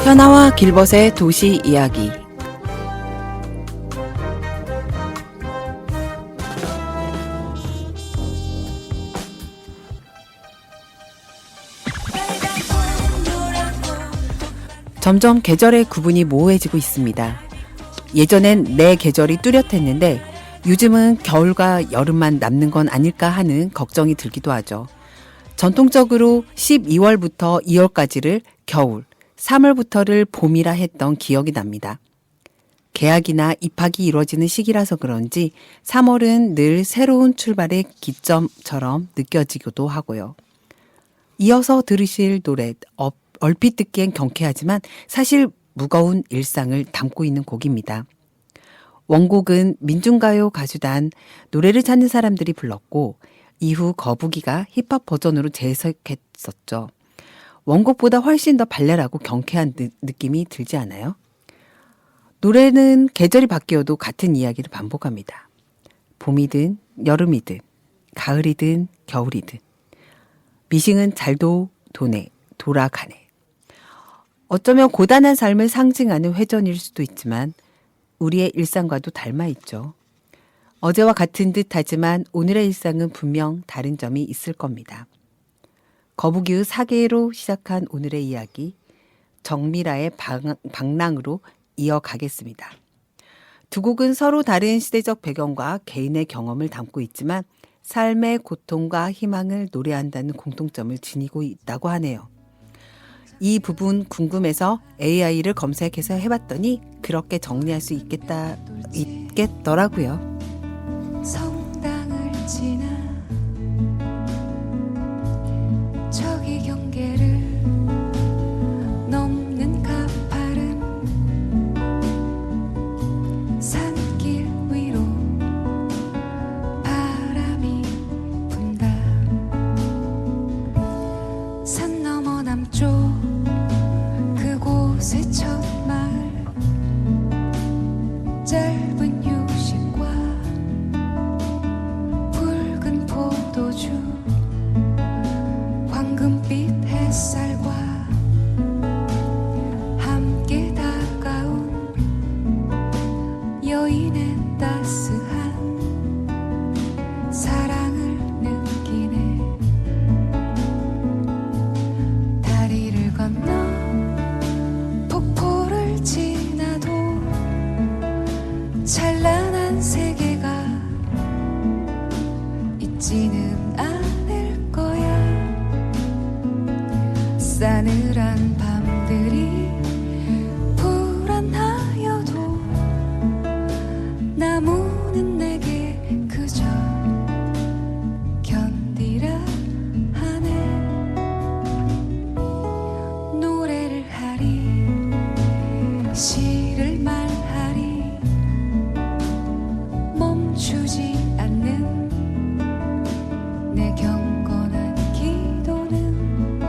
현아와 길벗의 도시 이야기. 점점 계절의 구분이 모호해지고 있습니다. 예전엔 내 계절이 뚜렷했는데 요즘은 겨울과 여름만 남는 건 아닐까 하는 걱정이 들기도 하죠. 전통적으로 12월부터 2월까지를 겨울, 3월부터를 봄이라 했던 기억이 납니다. 개학이나 입학이 이루어지는 시기라서 그런지 3월은 늘 새로운 출발의 기점처럼 느껴지기도 하고요. 이어서 들으실 노래, 얼핏 듣기엔 경쾌하지만 사실 무거운 일상을 담고 있는 곡입니다. 원곡은 민중가요 가수단 노래를 찾는 사람들이 불렀고 이후 거북이가 힙합 버전으로 재해석했었죠. 원곡보다 훨씬 더 발랄하고 경쾌한 느낌이 들지 않아요? 노래는 계절이 바뀌어도 같은 이야기를 반복합니다. 봄이든 여름이든 가을이든 겨울이든 미싱은 잘도 도네 돌아가네. 어쩌면 고단한 삶을 상징하는 회전일 수도 있지만 우리의 일상과도 닮아 있죠. 어제와 같은 듯 하지만 오늘의 일상은 분명 다른 점이 있을 겁니다. 거북이의 사계로 시작한 오늘의 이야기, 정미라의 방랑으로 이어가겠습니다. 두 곡은 서로 다른 시대적 배경과 개인의 경험을 담고 있지만 삶의 고통과 희망을 노래한다는 공통점을 지니고 있다고 하네요. 이 부분 궁금해서 AI를 검색해서 해봤더니 그렇게 정리할 수 있겠더라고요. 성당을 지나 저기 경계를 넘는 가파른 산길 위로 바람이 분다. 산 너머 남쪽 그곳의 첫 마을, 짧은 휴식과 붉은 포도주, 황금빛 햇살과 함께 다가온 여인의 따스한 사랑을 느끼네. 다리를 건너 폭포를 지나도 찬란한 세계가 있지는 않을 거야. 싸늘한 밤들이 불안하여도 나무는 내게 그저 견디라 하네. 노래를 하리, 시를 말하리, 멈추지 않는 내 경건한 기도는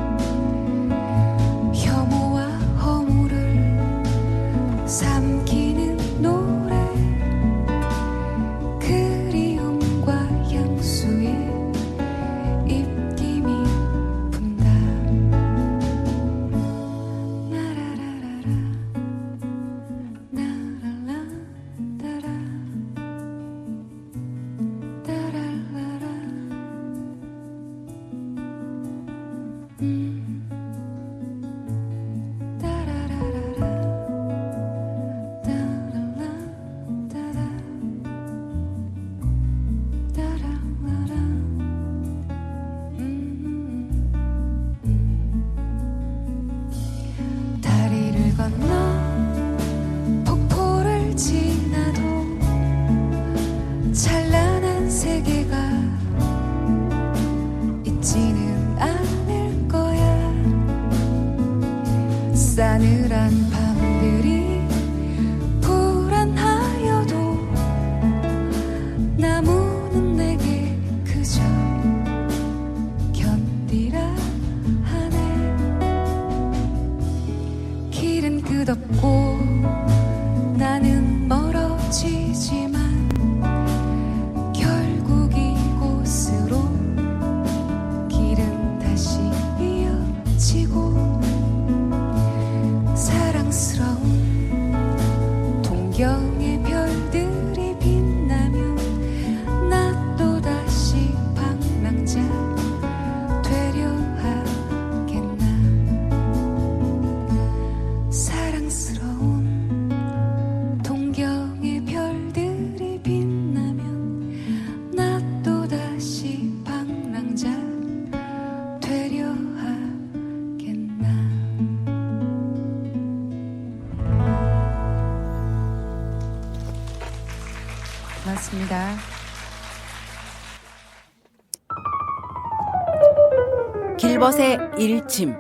길벗의 일침.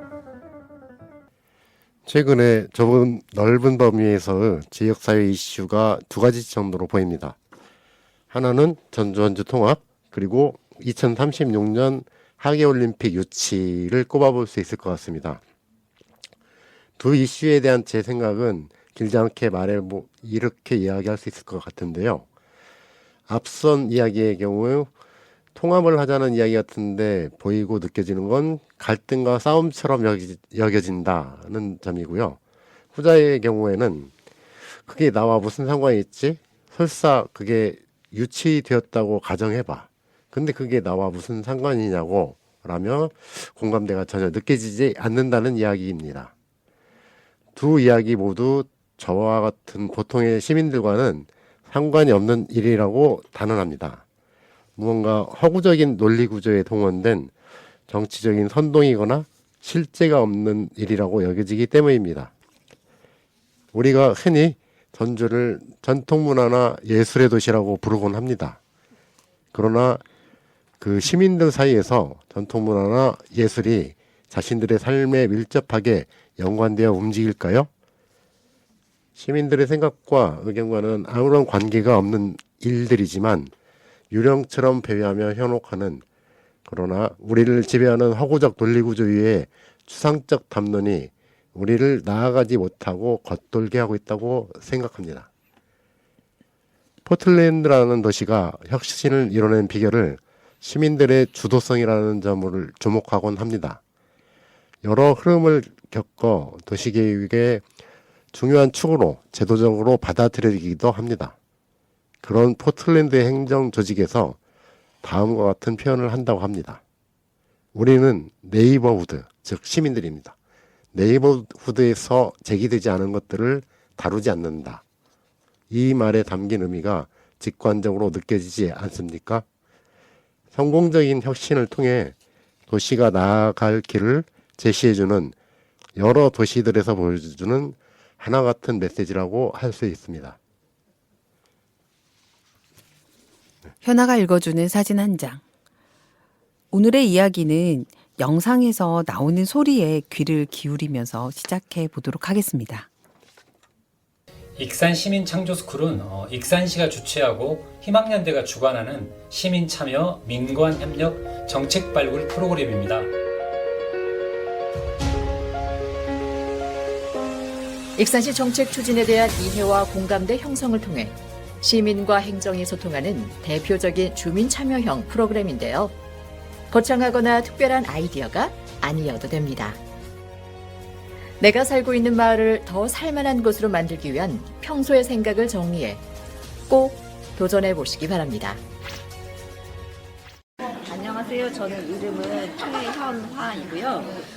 최근에 좁은 넓은 범위에서 지역사회 이슈가 두 가지 정도로 보입니다. 하나는 전주 통합, 그리고 2036년 하계올림픽 유치를 꼽아볼 수 있을 것 같습니다. 두 이슈에 대한 제 생각은 길지 않게 이렇게 이야기할 수 있을 것 같은데요. 앞선 이야기의 경우 통합을 하자는 이야기 같은데 보이고 느껴지는 건 갈등과 싸움처럼 여겨진다는 점이고요. 후자의 경우에는 그게 나와 무슨 상관이 있지? 설사 그게 유치되었다고 가정해봐. 근데 그게 나와 무슨 상관이냐고 라며 공감대가 전혀 느껴지지 않는다는 이야기입니다. 두 이야기 모두 저와 같은 보통의 시민들과는 상관이 없는 일이라고 단언합니다. 무언가 허구적인 논리 구조에 동원된 정치적인 선동이거나 실제가 없는 일이라고 여겨지기 때문입니다. 우리가 흔히 전주를 전통문화나 예술의 도시라고 부르곤 합니다. 그러나 그 시민들 사이에서 전통문화나 예술이 자신들의 삶에 밀접하게 연관되어 움직일까요? 시민들의 생각과 의견과는 아무런 관계가 없는 일들이지만 유령처럼 배회하며 현혹하는, 그러나 우리를 지배하는 허구적 논리구조 위에 추상적 담론이 우리를 나아가지 못하고 겉돌게 하고 있다고 생각합니다. 포틀랜드라는 도시가 혁신을 이뤄낸 비결을 시민들의 주도성이라는 점을 주목하곤 합니다. 여러 흐름을 겪어 도시계획의 중요한 축으로 제도적으로 받아들여지기도 합니다. 그런 포틀랜드의 행정 조직에서 다음과 같은 표현을 한다고 합니다. 우리는 네이버후드, 즉 시민들입니다. 네이버후드에서 제기되지 않은 것들을 다루지 않는다. 이 말에 담긴 의미가 직관적으로 느껴지지 않습니까? 성공적인 혁신을 통해 도시가 나아갈 길을 제시해주는 여러 도시들에서 보여주는 하나 같은 메시지라고 할 수 있습니다. 현아가 읽어주는 사진 한 장. 오늘의 이야기는 영상에서 나오는 소리에 귀를 기울이면서 시작해 보도록 하겠습니다. 익산 시민 창조 스쿨은 익산시가 주최하고 희망연대가 주관하는 시민 참여 민관 협력 정책 발굴 프로그램입니다. 익산시 정책 추진에 대한 이해와 공감대 형성을 통해 시민과 행정이 소통하는 대표적인 주민 참여형 프로그램인데요. 거창하거나 특별한 아이디어가 아니어도 됩니다. 내가 살고 있는 마을을 더 살만한 곳으로 만들기 위한 평소의 생각을 정리해 꼭 도전해 보시기 바랍니다. 안녕하세요. 저는 이름은 최현화이고요.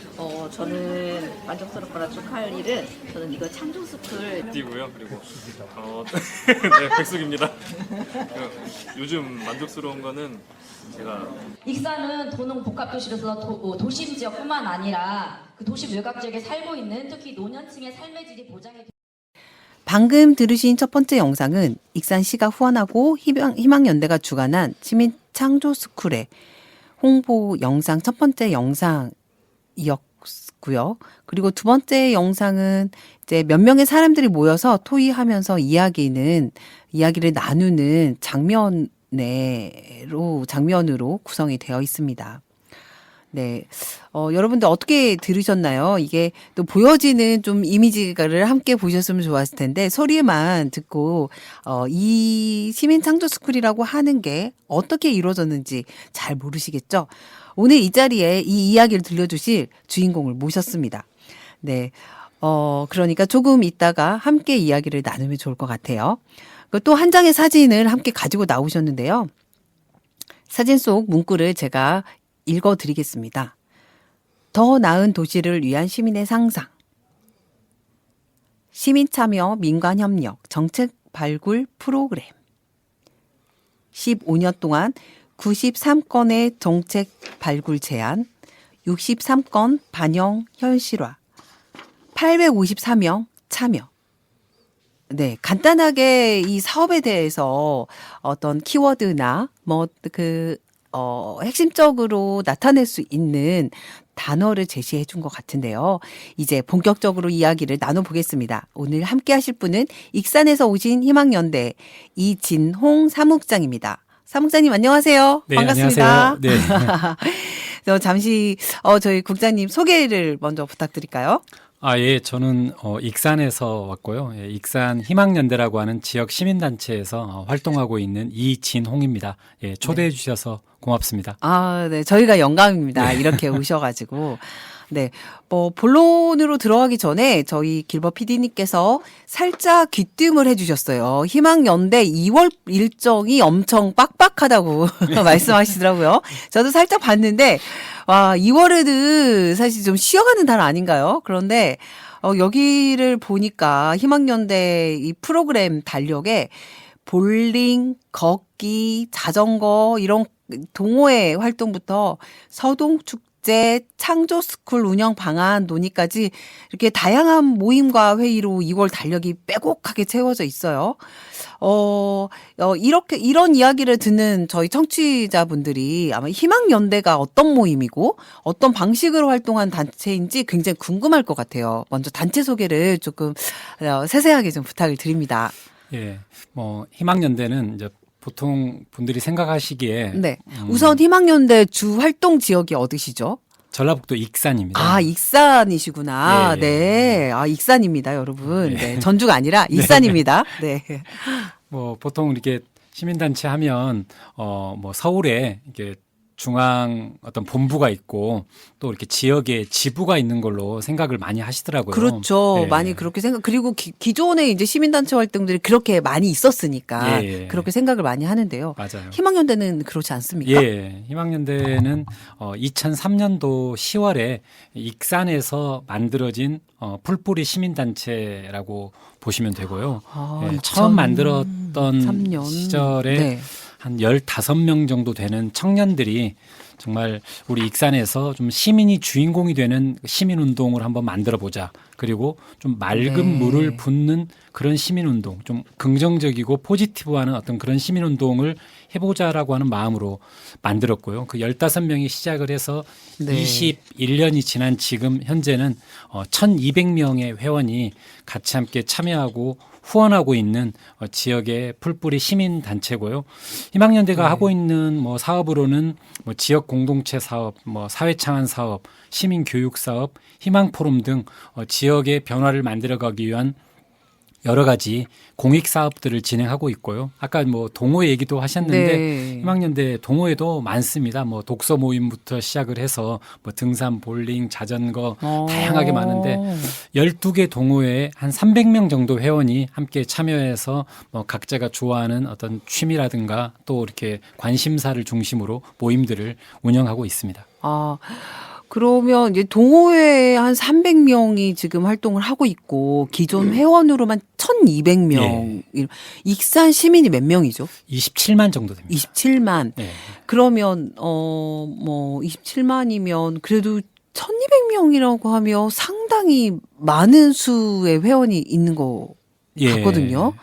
저는 만족스럽거나 축하할 일은 저는 이거 창조스쿨 띠고요. 그리고 네, 백숙입니다. 요즘 만족스러운 거는 제가 익산은 도농 복합도시로서 도심 지역뿐만 아니라 그 도심 외곽 지역에 살고 있는 특히 노년층의 삶의 질이 보장이 방금 들으신 첫 번째 영상은 익산시가 후원하고 희망연대가 주관한 시민 창조 스쿨의 홍보 영상 첫 번째 영상이었고요. 그리고 두 번째 영상은 이제 몇 명의 사람들이 모여서 토의하면서 이야기를 나누는 장면으로 구성이 되어 있습니다. 네. 여러분들 어떻게 들으셨나요? 이게 또 보여지는 좀 이미지를 함께 보셨으면 좋았을 텐데, 소리만 듣고, 이 시민 창조 스쿨이라고 하는 게 어떻게 이루어졌는지 잘 모르시겠죠? 오늘 이 자리에 이 이야기를 들려주실 주인공을 모셨습니다. 네. 그러니까 조금 있다가 함께 이야기를 나누면 좋을 것 같아요. 또 한 장의 사진을 함께 가지고 나오셨는데요. 사진 속 문구를 제가 읽어드리겠습니다. 더 나은 도시를 위한 시민의 상상. 시민 참여 민관 협력 정책 발굴 프로그램. 15년 동안 93건의 정책 발굴 제안, 63건 반영 현실화, 854명 참여. 네, 간단하게 이 사업에 대해서 어떤 키워드나 핵심적으로 나타낼 수 있는 단어를 제시해 준 것 같은데요. 이제 본격적으로 이야기를 나눠보겠습니다. 오늘 함께 하실 분은 익산에서 오신 희망연대 이진홍 사무국장입니다. 사무국장님 안녕하세요. 네, 반갑습니다. 안녕하세요. 네. 잠시 저희 국장님 소개를 먼저 부탁드릴까요? 예, 저는 익산에서 왔고요. 예, 익산 희망연대라고 하는 지역 시민단체에서 활동하고 있는 이진홍입니다. 예, 초대해 주셔서 고맙습니다. 네. 저희가 영광입니다. 이렇게 오셔가지고. 네. 본론으로 들어가기 전에 저희 길버 PD님께서 살짝 귀뜸을 해주셨어요. 희망연대 2월 일정이 엄청 빡빡하다고 말씀하시더라고요. 저도 살짝 봤는데, 2월에는 사실 좀 쉬어가는 달 아닌가요? 그런데, 여기를 보니까 희망연대 이 프로그램 달력에 볼링, 걷기, 자전거, 이런 동호회 활동부터 서동축제, 창조스쿨 운영 방안 논의까지 이렇게 다양한 모임과 회의로 2월 달력이 빼곡하게 채워져 있어요. 이런 이야기를 듣는 저희 청취자분들이 아마 희망연대가 어떤 모임이고 어떤 방식으로 활동한 단체인지 굉장히 궁금할 것 같아요. 먼저 단체 소개를 조금 세세하게 좀 부탁을 드립니다. 예, 희망연대는 이제 보통 분들이 생각하시기에 네. 우선 희망연대 주 활동 지역이 어디시죠? 전라북도 익산입니다. 익산이시구나. 예, 네. 익산입니다, 여러분. 네. 전주가 아니라 익산입니다. 네. 보통 이렇게 시민단체 하면, 서울에 이렇게 중앙 어떤 본부가 있고 또 이렇게 지역에 지부가 있는 걸로 생각을 많이 하시더라고요. 그렇죠. 네. 많이 그렇게 그리고 기존에 이제 시민단체 활동들이 그렇게 많이 있었으니까 그렇게 생각을 많이 하는데요. 맞아요. 희망연대는 그렇지 않습니까? 예. 희망연대는 2003년도 10월에 익산에서 만들어진 풀뿌리 시민단체라고 보시면 되고요. 처음 만들었던 3년. 시절에 네. 한 15명 정도 되는 청년들이 정말 우리 익산에서 좀 시민이 주인공이 되는 시민운동을 한번 만들어 보자. 그리고 좀 맑은 물을 붓는 그런 시민운동, 좀 긍정적이고 포지티브하는 어떤 그런 시민운동을 해보자라고 하는 마음으로 만들었고요. 그 15명이 시작을 해서 21년이 지난 지금 현재는 1,200명의 회원이 같이 함께 참여하고 후원하고 있는 지역의 풀뿌리 시민단체고요. 희망연대가 하고 있는 사업으로는 지역 공동체 사업, 사회창안 사업, 시민교육 사업, 희망포럼 등 지역의 변화를 만들어가기 위한 여러 가지 공익 사업들을 진행하고 있고요. 아까 동호회 얘기도 하셨는데 희망연대 동호회도 많습니다. 독서 모임부터 시작을 해서 등산, 볼링, 자전거 다양하게 많은데 12개 동호회에 한 300명 정도 회원이 함께 참여해서 각자가 좋아하는 어떤 취미라든가 또 이렇게 관심사를 중심으로 모임들을 운영하고 있습니다. 그러면 이제 동호회에 한 300명이 지금 활동을 하고 있고 기존 회원으로만 1,200명. 익산 시민이 몇 명이죠? 27만 정도 됩니다. 27만. 네. 그러면 27만이면 그래도 1,200명이라고 하면 상당히 많은 수의 회원이 있는 거 같거든요.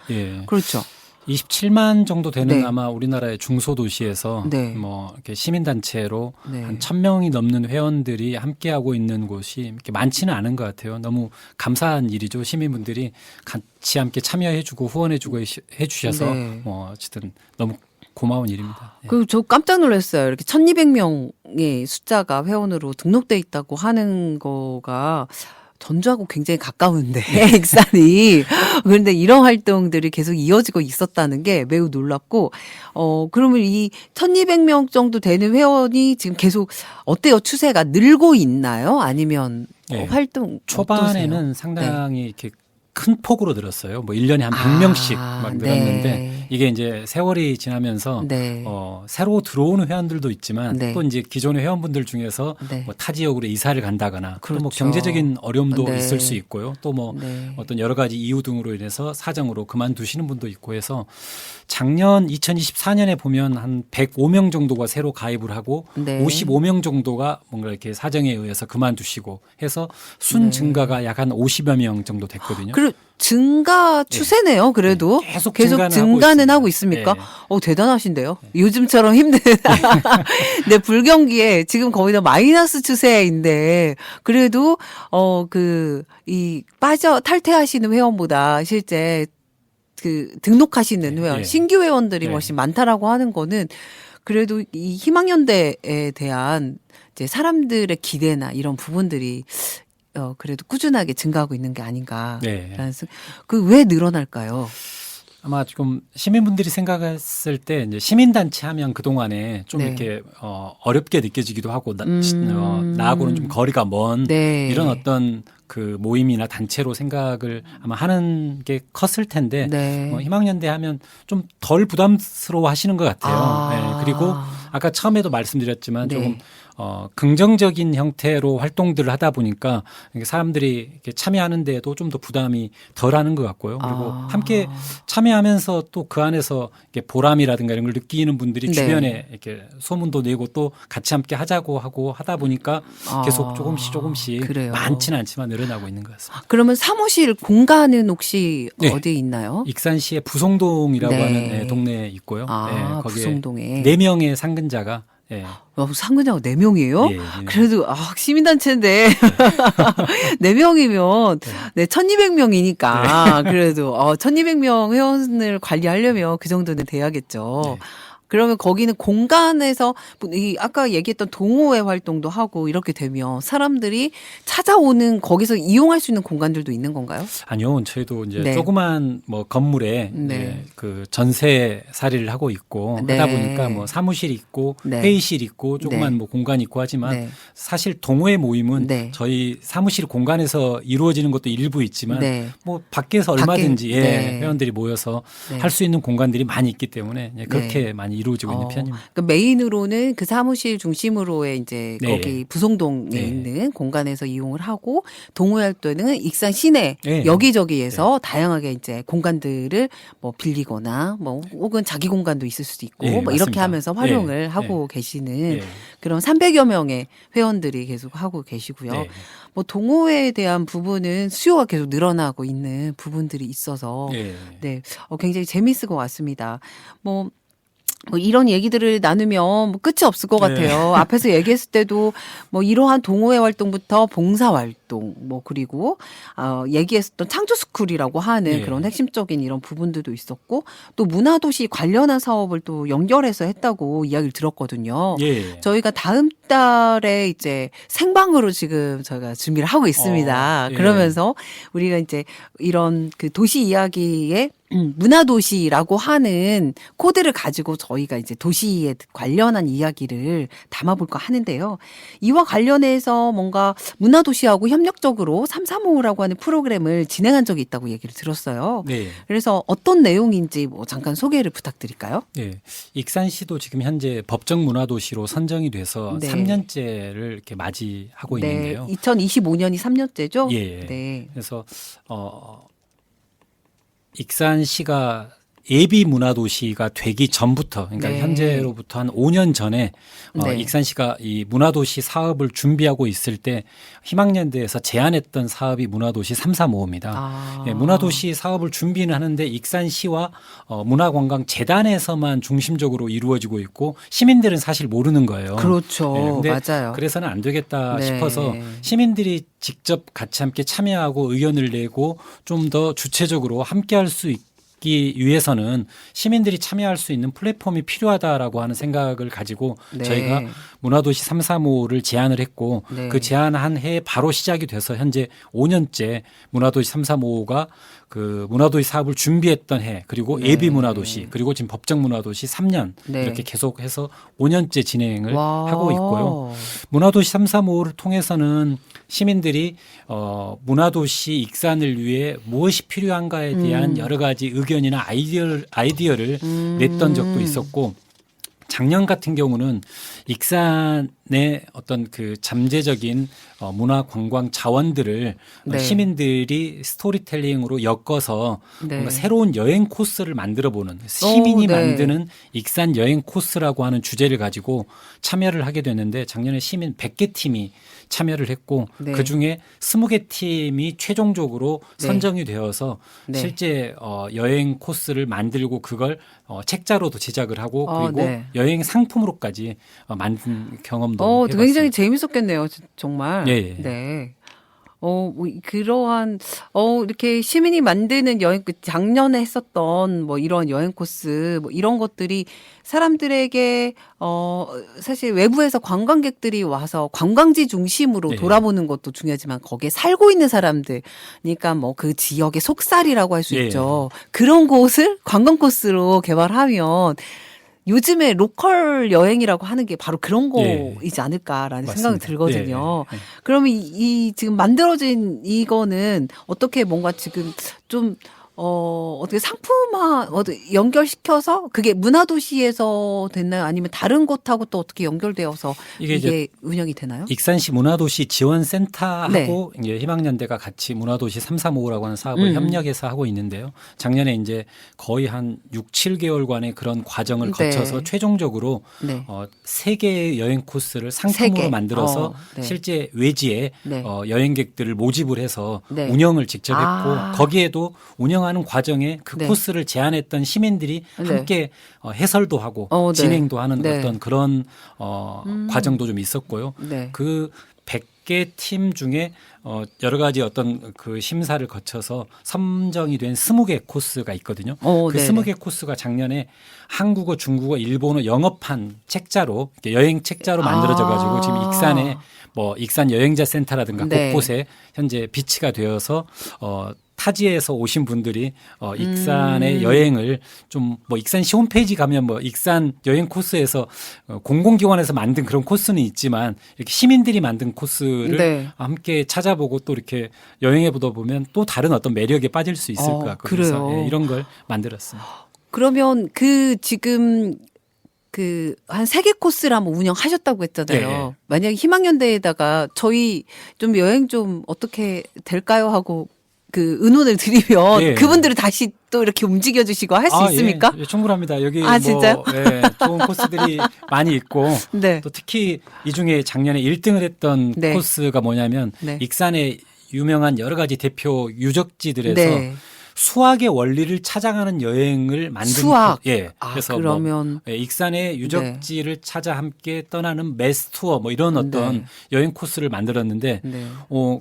그렇죠. 27만 정도 되는 아마 우리나라의 중소도시에서 이렇게 시민단체로 네. 한 1,000명이 넘는 회원들이 함께하고 있는 곳이 이렇게 많지는 않은 것 같아요. 너무 감사한 일이죠. 시민분들이 같이 함께 참여해주고 후원해주고 해주셔서 어쨌든 너무 고마운 일입니다. 그리고 저 깜짝 놀랐어요. 이렇게 1,200명의 숫자가 회원으로 등록돼 있다고 하는 거가 전주하고 굉장히 가까운데 익산이 그런데 이런 활동들이 계속 이어지고 있었다는 게 매우 놀랍고 그러면 이 1,200명 정도 되는 회원이 지금 계속 어때요? 추세가 늘고 있나요? 아니면 활동 초반에는 어떠세요? 상당히 이렇게 큰 폭으로 늘었어요. 1년에 한 100명씩 막 늘었는데 이게 이제 세월이 지나면서 새로 들어오는 회원들도 있지만 또 이제 기존의 회원분들 중에서 타 지역으로 이사를 간다거나 또 경제적인 어려움도 있을 수 있고요. 또 어떤 여러 가지 이유 등으로 인해서 사정으로 그만두시는 분도 있고 해서 작년 2024년에 보면 한 105명 정도가 새로 가입을 하고 55명 정도가 뭔가 이렇게 사정에 의해서 그만두시고 해서 순 증가가 약 한 50여 명 정도 됐거든요. 증가 추세네요. 그래도 계속 증가는 하고 있습니까? 네. 대단하신데요. 요즘처럼 힘든 네, 불경기에 지금 거의 다 마이너스 추세인데 그래도 탈퇴하시는 회원보다 실제 그 등록하시는 회원, 네. 신규 회원들이 네. 훨씬 많다라고 하는 거는 그래도 이 희망연대에 대한 이제 사람들의 기대나 이런 부분들이 그래도 꾸준하게 증가하고 있는 게 아닌가. 네. 왜 늘어날까요? 아마 지금 시민분들이 생각했을 때 이제 시민단체 하면 그동안에 좀 네. 이렇게 어렵게 느껴지기도 하고 나하고는 좀 거리가 먼 네. 이런 어떤 그 모임이나 단체로 생각을 아마 하는 게 컸을 텐데 네. 희망연대 하면 좀 덜 부담스러워 하시는 것 같아요. 네. 그리고 아까 처음에도 말씀드렸지만 네. 조금 긍정적인 형태로 활동들을 하다 보니까 사람들이 이렇게 참여하는 데에도 좀 더 부담이 덜하는 것 같고요. 그리고 함께 참여하면서 또 그 안에서 이렇게 보람이라든가 이런 걸 느끼는 분들이 네. 주변에 이렇게 소문도 내고 또 같이 함께 하자고 하고 하다 보니까 계속 조금씩 그래요. 많지는 않지만 늘어나고 있는 것 같습니다. 그러면 사무실 공간은 혹시 네. 어디에 있나요? 익산시의 부송동이라고 네. 하는 동네에 있고요. 거기에 부송동에. 4명의 상근자가 상근자가 4명이에요? 예, 예. 그래도 시민단체인데 4명이면 네, 1200명이니까 그래도 1200명 회원을 관리하려면 그 정도는 돼야겠죠. 네. 그러면 거기는 공간에서 아까 얘기했던 동호회 활동도 하고 이렇게 되면 사람들이 찾아오는 거기서 이용할 수 있는 공간들도 있는 건가요? 아니요, 저희도 이제 네. 조그만 건물에 네. 이제 그 전세살이를 하고 있고 네. 하다 보니까 사무실 있고 네. 회의실 있고 조그만 네. 공간 있고 하지만 네. 사실 동호회 모임은 네. 저희 사무실 공간에서 이루어지는 것도 일부 있지만 네. 밖에서 얼마든지 네. 회원들이 모여서 네. 할 수 있는 공간들이 많이 있기 때문에 그렇게 많이 이루어지고 있는 편입니다. 그러니까 메인으로는 그 사무실 중심으로의 이제 네. 거기 부송동에 네. 있는 공간에서 이용을 하고 동호회 활동은 익산 시내 네. 여기저기에서 다양하게 이제 공간들을 빌리거나 혹은 자기 공간도 있을 수도 있고 네, 이렇게 맞습니다. 하면서 활용을 네. 하고 네. 계시는 네. 그런 300여 명의 회원들이 계속 하고 계시고요. 네. 동호회에 대한 부분은 수요가 계속 늘어나고 있는 부분들이 있어서 네. 네, 굉장히 재미있을 것 같습니다. 이런 얘기들을 나누면 끝이 없을 것 네. 같아요. 앞에서 얘기했을 때도 이러한 동호회 활동부터 봉사 활동, 그리고 얘기했었던 창조스쿨이라고 하는 네. 그런 핵심적인 이런 부분들도 있었고 또 문화도시 관련한 사업을 또 연결해서 했다고 이야기를 들었거든요. 예. 저희가 다음 달에 이제 생방으로 지금 저희가 준비를 하고 있습니다. 예. 그러면서 우리가 이제 이런 그 도시 이야기에 문화도시라고 하는 코드를 가지고 저희가 이제 도시에 관련한 이야기를 담아볼까 하는데요. 이와 관련해서 뭔가 문화도시하고 협력적으로 335라고 하는 프로그램을 진행한 적이 있다고 얘기를 들었어요. 네. 그래서 어떤 내용인지 잠깐 소개를 부탁드릴까요? 네. 익산시도 지금 현재 법정 문화도시로 선정이 돼서 네. 3년째를 이렇게 맞이하고 있는데요. 2025년이 3년째죠? 예. 네. 그래서 익산시가 예비 문화도시가 되기 전부터 그러니까 네. 현재로부터 한 5년 전에 네. 익산시가 이 문화도시 사업을 준비하고 있을 때 희망연대에서 제안했던 사업이 문화도시 335입니다. 예, 문화도시 사업을 준비는 하는데 익산시와 문화관광재단에서만 중심적으로 이루어지고 있고 시민들은 사실 모르는 거예요. 그렇죠. 근데 맞아요. 그래서는 안 되겠다 네. 싶어서 시민들이 직접 같이 함께 참여하고 의견을 내고 좀 더 주체적으로 함께 할 수 있기 위해서는 시민들이 참여할 수 있는 플랫폼이 필요하다라고 하는 생각을 가지고 네. 저희가 문화도시 335를 제안을 했고 네. 그 제안한 해에 바로 시작이 돼서 현재 5년째 문화도시 335가 그 문화도시 사업을 준비했던 해 그리고 네. 예비 문화도시 그리고 지금 법정 문화도시 3년 네. 이렇게 계속해서 5년째 진행을 와. 하고 있고요. 문화도시 335를 통해서는 시민들이 문화도시 익산을 위해 무엇이 필요한가에 대한 여러 가지 의견이나 아이디어를 냈던 적도 있었고 작년 같은 경우는 익산에 시민의 어떤 그 잠재적인 문화 관광 자원들을 네. 시민들이 스토리텔링으로 엮어서 네. 뭔가 새로운 여행 코스를 만들어보는 시민이 네. 만드는 익산 여행 코스라고 하는 주제를 가지고 참여를 하게 됐는데 작년에 시민 100개 팀이 참여를 했고 네. 그중에 20개 팀이 최종적으로 네. 선정이 되어서 네. 실제 여행 코스를 만들고 그걸 책자로도 제작을 하고 그리고 네. 여행 상품으로까지 만든 경험도 해봤습니다. 굉장히 재밌었겠네요, 정말. 예, 예. 네. 뭐 그러한 이렇게 시민이 만드는 여행 작년에 했었던 뭐 이런 여행 코스 뭐 이런 것들이 사람들에게 사실 외부에서 관광객들이 와서 관광지 중심으로 네. 돌아보는 것도 중요하지만 거기에 살고 있는 사람들 그러니까 뭐 그 지역의 속살이라고 할 수 네. 있죠. 그런 곳을 관광 코스로 개발하면 요즘에 로컬 여행이라고 하는 게 바로 그런 예. 거이지 않을까라는 맞습니다. 생각이 들거든요. 예, 예. 그러면 이 지금 만들어진 이거는 어떻게 뭔가 지금 좀 어떻게 상품화 연결시켜서 그게 문화도시에서 됐나요? 아니면 다른 곳하고 또 어떻게 연결되어서 이게 이게 운영이 되나요? 익산시 문화도시 지원센터하고 이제 희망연대가 같이 문화도시 335라고 하는 사업을 협력해서 하고 있는데요. 작년에 이제 거의 한 6, 7개월간의 그런 과정을 네. 거쳐서 최종적으로 네. 3개의 여행 코스를 상품으로 3개. 만들어서 네. 실제 외지에 네. 여행객들을 모집을 해서 네. 운영을 직접 했고 아. 거기에도 운영하는 과정에 그 네. 코스를 제안했던 시민들이 네. 함께 해설도 하고 네. 진행도 하는 네. 어떤 그런 과정도 좀 있었고요. 네. 그 100개 팀 중에 여러 가지 어떤 그 심사를 거쳐서 선정이 된 20개 코스가 있거든요. 그 네네. 20개 코스가 작년에 한국어, 중국어, 일본어 영어판 책자로 이렇게 여행 책자로 만들어져 가지고 지금 익산에 뭐 익산 여행자 센터라든가 네. 곳곳에 현재 비치가 되어서 타지에서 오신 분들이 익산의 여행을 좀 뭐 익산시 홈페이지 가면 뭐 익산 여행 코스에서 공공기관에서 만든 그런 코스는 있지만 이렇게 시민들이 만든 코스를 네. 함께 찾아보고 또 이렇게 여행해 보다 보면 또 다른 어떤 매력에 빠질 수 있을 것 같고 그래서 그래요. 이런 걸 만들었습니다. 그러면 지금 한 3개 코스를 한번 운영하셨다고 했잖아요. 네. 만약에 희망연대에다가 저희 좀 여행 좀 어떻게 될까요? 하고 의논을 드리면 예. 그분들을 다시 또 이렇게 움직여 주시고 할 수 있습니까? 예, 충분합니다. 여기 진짜요? 좋은 코스들이 많이 있고 네. 또 특히 이 중에 작년에 1등을 했던 네. 코스가 뭐냐면 네. 익산의 유명한 여러 가지 대표 유적지들에서 네. 수학의 원리를 찾아가는 여행을 만든 수학. 예. 아, 그래서 그러면 익산의 유적지를 찾아 함께 떠나는 메스 투어 뭐 이런 어떤 네. 여행 코스를 만들었는데 네.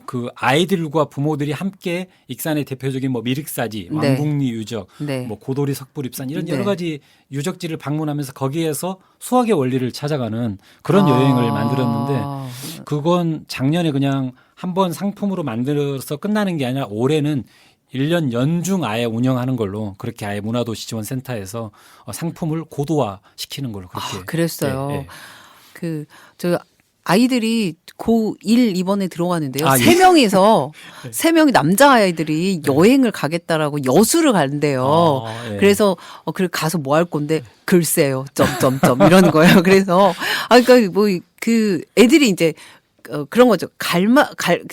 그 아이들과 부모들이 함께 익산의 대표적인 뭐 미륵사지, 네. 왕궁리 유적, 네. 뭐 고도리 석불입산 이런 네. 여러 가지 유적지를 방문하면서 거기에서 수학의 원리를 찾아가는 그런 여행을 만들었는데 그건 작년에 그냥 한번 상품으로 만들어서 끝나는 게 아니라 올해는 1년 연중 아예 운영하는 걸로 그렇게 아예 문화도시지원센터에서 상품을 고도화시키는 걸로 그렇게. 그랬어요. 예, 예. 저 아이들이 고1 이번에 들어가는데요. 아, 3명이서 네. 3명이 남자아이들이 여행을 가겠다라고 여수를 간대요. 예. 그래서 그래 가서 뭐 할 건데 글쎄요. 점점점 이러는 거예요. 그래서 그러니까 뭐 애들이 이제 그런 거죠.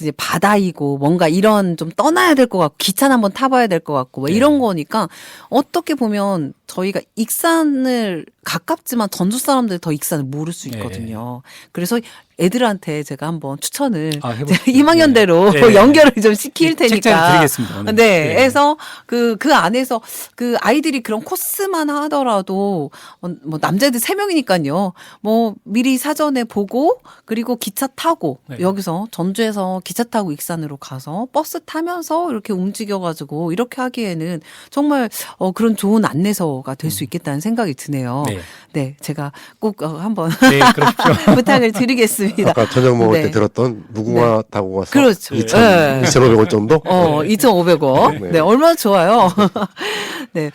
이제 바다이고 뭔가 이런 좀 떠나야 될 것 같고 기차는 한번 타봐야 될 것 같고 뭐 이런 거니까 어떻게 보면 저희가 익산을 가깝지만 전주 사람들 더 익산을 모를 수 있거든요. 그래서 애들한테 제가 한번 추천을 희망연대로 연결을 좀 시킬 테니까. 책자를 드리겠습니다. 오늘. 네. 그래서 그 안에서 아이들이 그런 코스만 하더라도 뭐 남자애들 3명이니까요. 뭐 미리 사전에 보고 그리고 기차 타고 여기서 전주에서 기차 타고 익산으로 가서 버스 타면서 이렇게 움직여가지고 이렇게 하기에는 정말 그런 좋은 안내서가 될 수 있겠다는 생각이 드네요. 네, 제가 꼭 한번 부탁을 드리겠습니다. 아까 저녁 먹을 네. 때 들었던 무궁화 타고 가서 그렇죠. 2,500원 정도? 2,500원. 네. 네, 얼마나 좋아요. 네.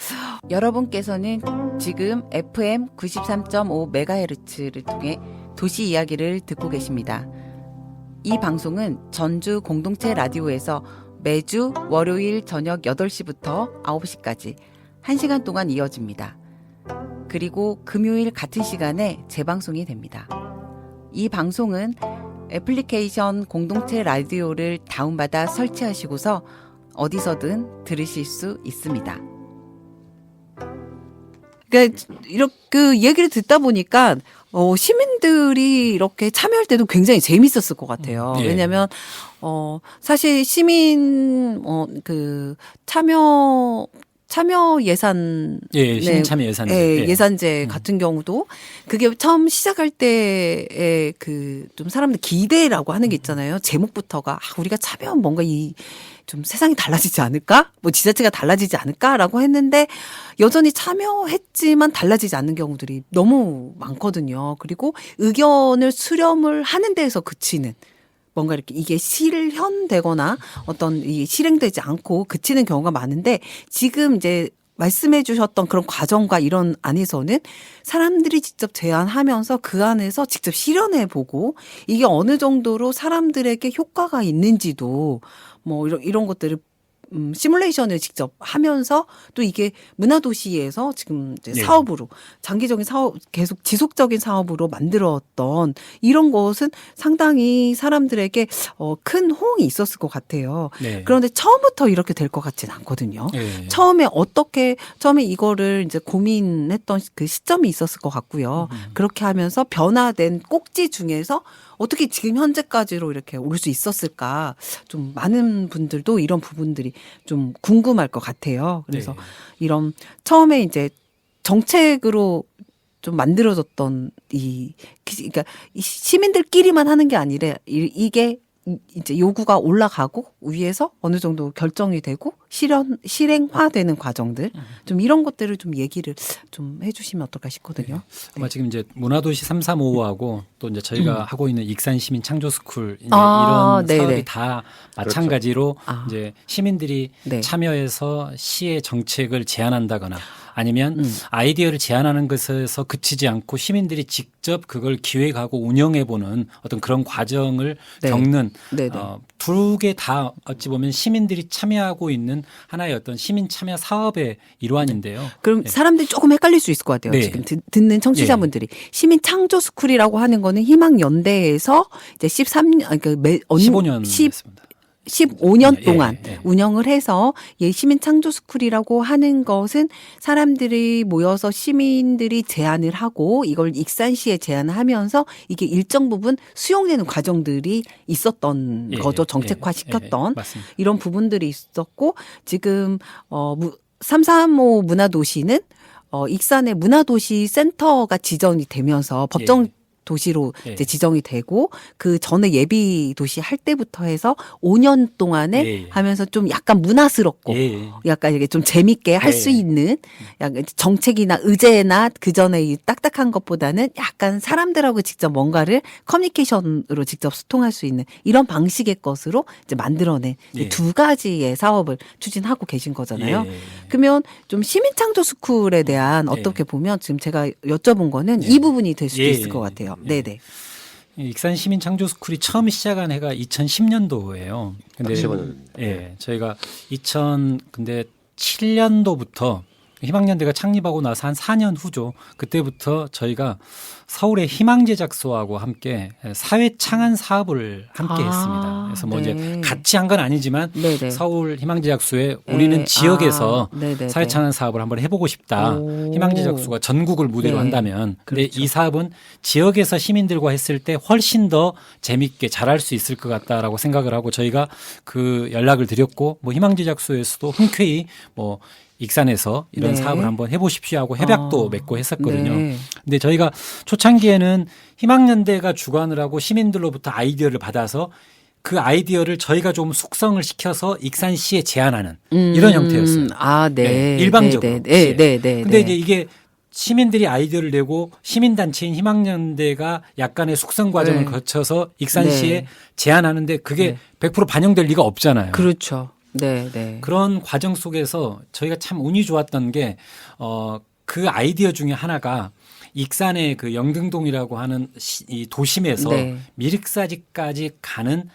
여러분께서는 지금 FM 93.5MHz를 통해 도시 이야기를 듣고 계십니다. 이 방송은 전주 공동체 라디오에서 매주 월요일 저녁 8시부터 9시까지 1시간 동안 이어집니다. 그리고 금요일 같은 시간에 재방송이 됩니다. 이 방송은 애플리케이션 공동체 라디오를 다운받아 설치하시고서 어디서든 들으실 수 있습니다. 그러니까 이렇게 그 얘기를 듣다 보니까 시민들이 이렇게 참여할 때도 굉장히 재밌었을 것 같아요. 예. 왜냐하면 사실 시민 그 참여 예산 예, 시민참여 예산제. 예, 예. 예산제 같은 경우도 그게 처음 시작할 때에 그 좀 사람들 기대라고 하는 게 있잖아요. 제목부터가 우리가 참여하면 뭔가 좀 세상이 달라지지 않을까? 뭐 지자체가 달라지지 않을까라고 했는데 여전히 참여했지만 달라지지 않는 경우들이 너무 많거든요. 그리고 의견을 수렴을 하는 데에서 그치는 뭔가 이렇게 이게 실현되거나 어떤 이 실행되지 않고 그치는 경우가 많은데 지금 이제 말씀해 주셨던 그런 과정과 이런 안에서는 사람들이 직접 제안하면서 그 안에서 직접 실현해 보고 이게 어느 정도로 사람들에게 효과가 있는지도 뭐 이런 것들을 시뮬레이션을 직접 하면서 또 이게 문화도시에서 지금 이제 네. 사업으로 장기적인 사업 계속 지속적인 사업으로 만들었던 이런 것은 상당히 사람들에게 큰 호응이 있었을 것 같아요. 네. 그런데 처음부터 이렇게 될 것 같지는 않거든요. 예. 처음에 이거를 이제 고민했던 그 시점이 있었을 것 같고요. 그렇게 하면서 변화된 꼭지 중에서 어떻게 지금 현재까지로 이렇게 올 수 있었을까? 좀 많은 분들도 이런 부분들이 좀 궁금할 것 같아요. 그래서 네. 이런 처음에 이제 정책으로 좀 만들어졌던 그러니까 이 시민들끼리만 하는 게 아니라 이게 이제 요구가 올라가고 위에서 어느 정도 결정이 되고 실행화되는 과정들 좀 이런 것들을 좀 얘기를 좀 해주시면 어떨까 싶거든요. 아마 지금 이제 문화도시 335하고 또 이제 저희가 하고 있는 익산 시민 창조 스쿨 이제 아, 이런 네네. 사업이 다 마찬가지로 아. 이제 시민들이 네. 참여해서 시의 정책을 제안한다거나 아니면 아이디어를 제안하는 것에서 그치지 않고 시민들이 직접 그걸 기획하고 운영해보는 어떤 그런 과정을 네. 겪는 네네. 두 개 다 어찌 보면 시민들이 참여하고 있는 하나의 어떤 시민 참여 사업의 일환인데요. 그럼 네. 사람들이 조금 헷갈릴 수 있을 것 같아요. 네. 지금 듣는 청취자분들이 시민 창조 스쿨이라고 하는 거는 희망연대에서 이제 15년 됐습니다. 15년 예, 동안 예. 운영을 해서 시민 창조 스쿨이라고 하는 것은 사람들이 모여서 시민들이 제안을 하고 이걸 익산시에 제안을 하면서 이게 일정 부분 수용되는 과정들이 있었던 예, 거죠. 예, 정책화 시켰던 맞습니다. 이런 부분들이 있었고 지금 335 문화도시는 익산의 문화도시 센터가 지정이 되면서 법정 도시로 예. 이제 지정이 되고 그 전에 예비 도시 할 때부터 해서 5년 동안에 예. 하면서 좀 약간 문화스럽고 예. 약간 이게 좀 재밌게 할 수 예. 있는 약간 정책이나 의제나 그 전에 이 딱딱한 것보다는 약간 사람들하고 직접 뭔가를 커뮤니케이션으로 직접 소통할 수 있는 이런 방식의 것으로 이제 만들어낸 예. 두 가지의 사업을 추진하고 계신 거잖아요. 예. 그러면 좀 시민창조 스쿨에 대한 예. 어떻게 보면 지금 제가 여쭤본 거는 예. 이 부분이 될 수도 예. 있을 것 같아요. 예. 네네. 익산 시민 창조 스쿨이 처음 시작한 해가 2010년도예요. 근데 15년. 예, 저희가 근데 7년도부터 희망연대가 창립하고 나서 한 4년 후죠. 그때부터 저희가 서울의 희망제작소하고 함께 사회 창안 사업을 함께 했습니다. 그래서 뭐 네. 이제 같이 한 건 아니지만 네네. 서울 희망제작소에 우리는 네. 지역에서 네네네. 사회 창안 사업을 한번 해보고 싶다. 오. 희망제작소가 전국을 무대로 네. 한다면. 근데 그렇죠. 이 사업은 지역에서 시민들과 했을 때 훨씬 더 재밌게 잘할 수 있을 것 같다라고 생각을 하고 저희가 그 연락을 드렸고 뭐 희망제작소에서도 흔쾌히 뭐 익산에서 이런 네. 사업을 한번 해보십시오 하고 협약도 맺고 했었거든요. 네. 근데 저희가 초창기에는 희망연대가 주관을 하고 시민들로부터 아이디어를 받아서 그 아이디어를 저희가 좀 숙성을 시켜서 익산시에 제안하는 이런 형태였어요. 아, 네. 일방적으로. 네, 네, 네. 근데 이제 이게 시민들이 아이디어를 내고 시민단체인 희망연대가 약간의 숙성 과정을 네. 거쳐서 익산시에 네. 제안하는데 그게 100% 반영될 리가 없잖아요. 그렇죠. 네, 네. 그런 과정 속에서 저희가 참 운이 좋았던 게, 그 아이디어 중에 하나가 익산의 그 영등동이라고 하는 이 도심에서 네. 미륵사지까지 가는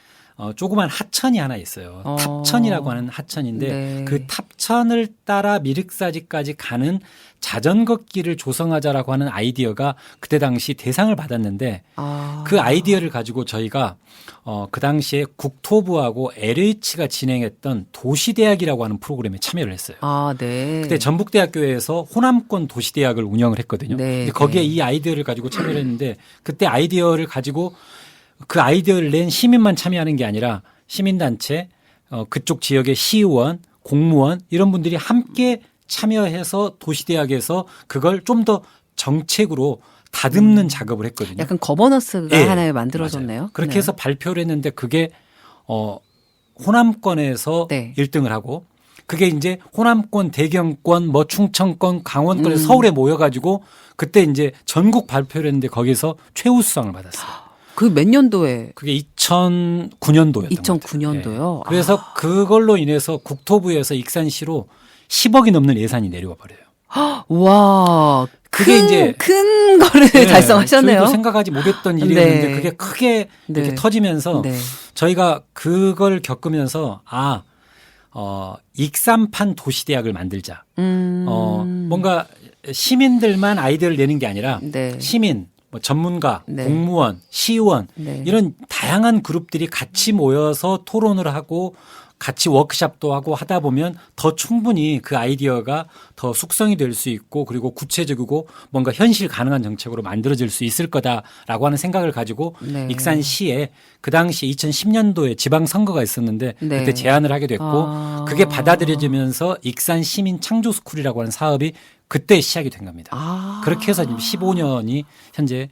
조그만 하천이 하나 있어요. 탑천이라고 하는 하천인데 네. 그 탑천을 따라 미륵사지까지 가는 자전거 길을 조성하자라고 하는 아이디어가 그때 당시 대상을 받았는데 그 아이디어를 가지고 저희가 그 당시에 국토부하고 LH가 진행했던 도시대학이라고 하는 프로그램에 참여를 했어요. 네. 그때 전북대학교에서 호남권 도시대학을 운영을 했거든요. 네, 근데 거기에 네. 이 아이디어를 가지고 참여를 했는데 그때 아이디어를 가지고 그 아이디어를 낸 시민만 참여하는 게 아니라 시민단체, 그쪽 지역의 시의원, 공무원 이런 분들이 함께 참여해서 도시대학에서 그걸 좀 더 정책으로 다듬는 작업을 했거든요. 약간 거버넌스가 예, 하나에 만들어졌네요. 맞아요. 그렇게 네. 해서 발표를 했는데 그게 호남권에서 네. 1등을 하고 그게 이제 호남권, 대경권, 뭐 충청권, 강원권에서 음. 서울에 모여가지고 그때 이제 전국 발표를 했는데 거기서 최우수상을 받았어요. 그 몇 년도에? 그게 2009년도였던 2009년도요. 그래서 그걸로 인해서 국토부에서 익산시로 10억이 넘는 예산이 내려와 버려요. 와, 그게 이제 큰 거를 네, 달성하셨네요. 저희도 생각하지 못했던 일이었는데 네. 그게 크게 이렇게 네. 터지면서 네. 저희가 그걸 겪으면서 익산판 도시대학을 만들자. 뭔가 시민들만 아이디어를 내는 게 아니라 네. 시민, 뭐 전문가, 네. 공무원, 시의원 네. 이런 다양한 그룹들이 같이 모여서 토론을 하고 같이 워크숍도 하고 하다 보면 더 충분히 그 아이디어가 더 숙성이 될 수 있고 그리고 구체적이고 뭔가 현실 가능한 정책으로 만들어질 수 있을 거다라고 하는 생각을 가지고 네. 익산시에 그 당시 2010년도에 지방선거가 있었는데 네. 그때 제안을 하게 됐고 그게 받아들여지면서 익산 시민 창조 스쿨이라고 하는 사업이 그때 시작이 된 겁니다. 그렇게 해서 지금 15년이 현재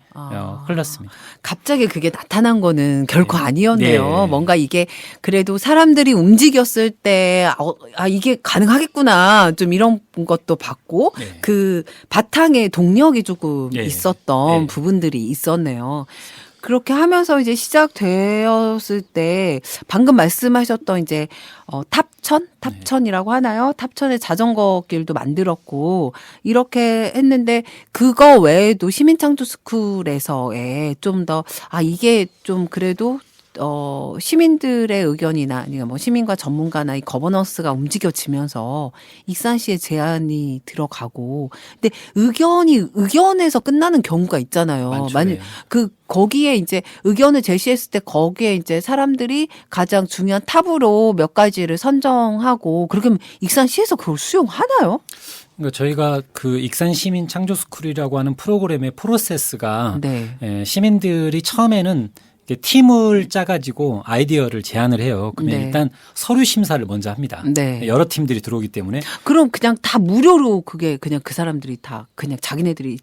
흘렀습니다. 갑자기 그게 나타난 거는 결코 아니었네요. 네. 뭔가 이게 그래도 사람들이 움직였을 때, 이게 가능하겠구나. 좀 이런 것도 봤고, 네. 그 바탕에 동력이 조금 네. 있었던 네. 부분들이 있었네요. 그렇게 하면서 이제 시작되었을 때 방금 말씀하셨던 이제 탑천이라고 하나요? 탑천에 자전거 길도 만들었고 이렇게 했는데 그거 외에도 시민창조 스쿨에서의 좀 더 이게 좀 그래도 시민들의 의견이나 아니면 뭐 시민과 전문가나 이 거버넌스가 움직여지면서 익산시의 제안이 들어가고 근데 의견에서 끝나는 경우가 있잖아요. 많죠. 만약 네. 거기에 이제 의견을 제시했을 때 거기에 이제 사람들이 가장 중요한 탑으로 몇 가지를 선정하고 그렇게 하면 익산시에서 그걸 수용하나요? 그러니까 저희가 그 익산 시민 창조 스쿨이라고 하는 프로그램의 프로세스가 네. 시민들이 처음에는 이렇게 팀을 짜가지고 아이디어를 제안을 해요. 그러면 네. 일단 서류 심사를 먼저 합니다. 네. 여러 팀들이 들어오기 때문에 그럼 그냥 다 무료로 그게 그냥 그 사람들이 다 그냥 자기네들이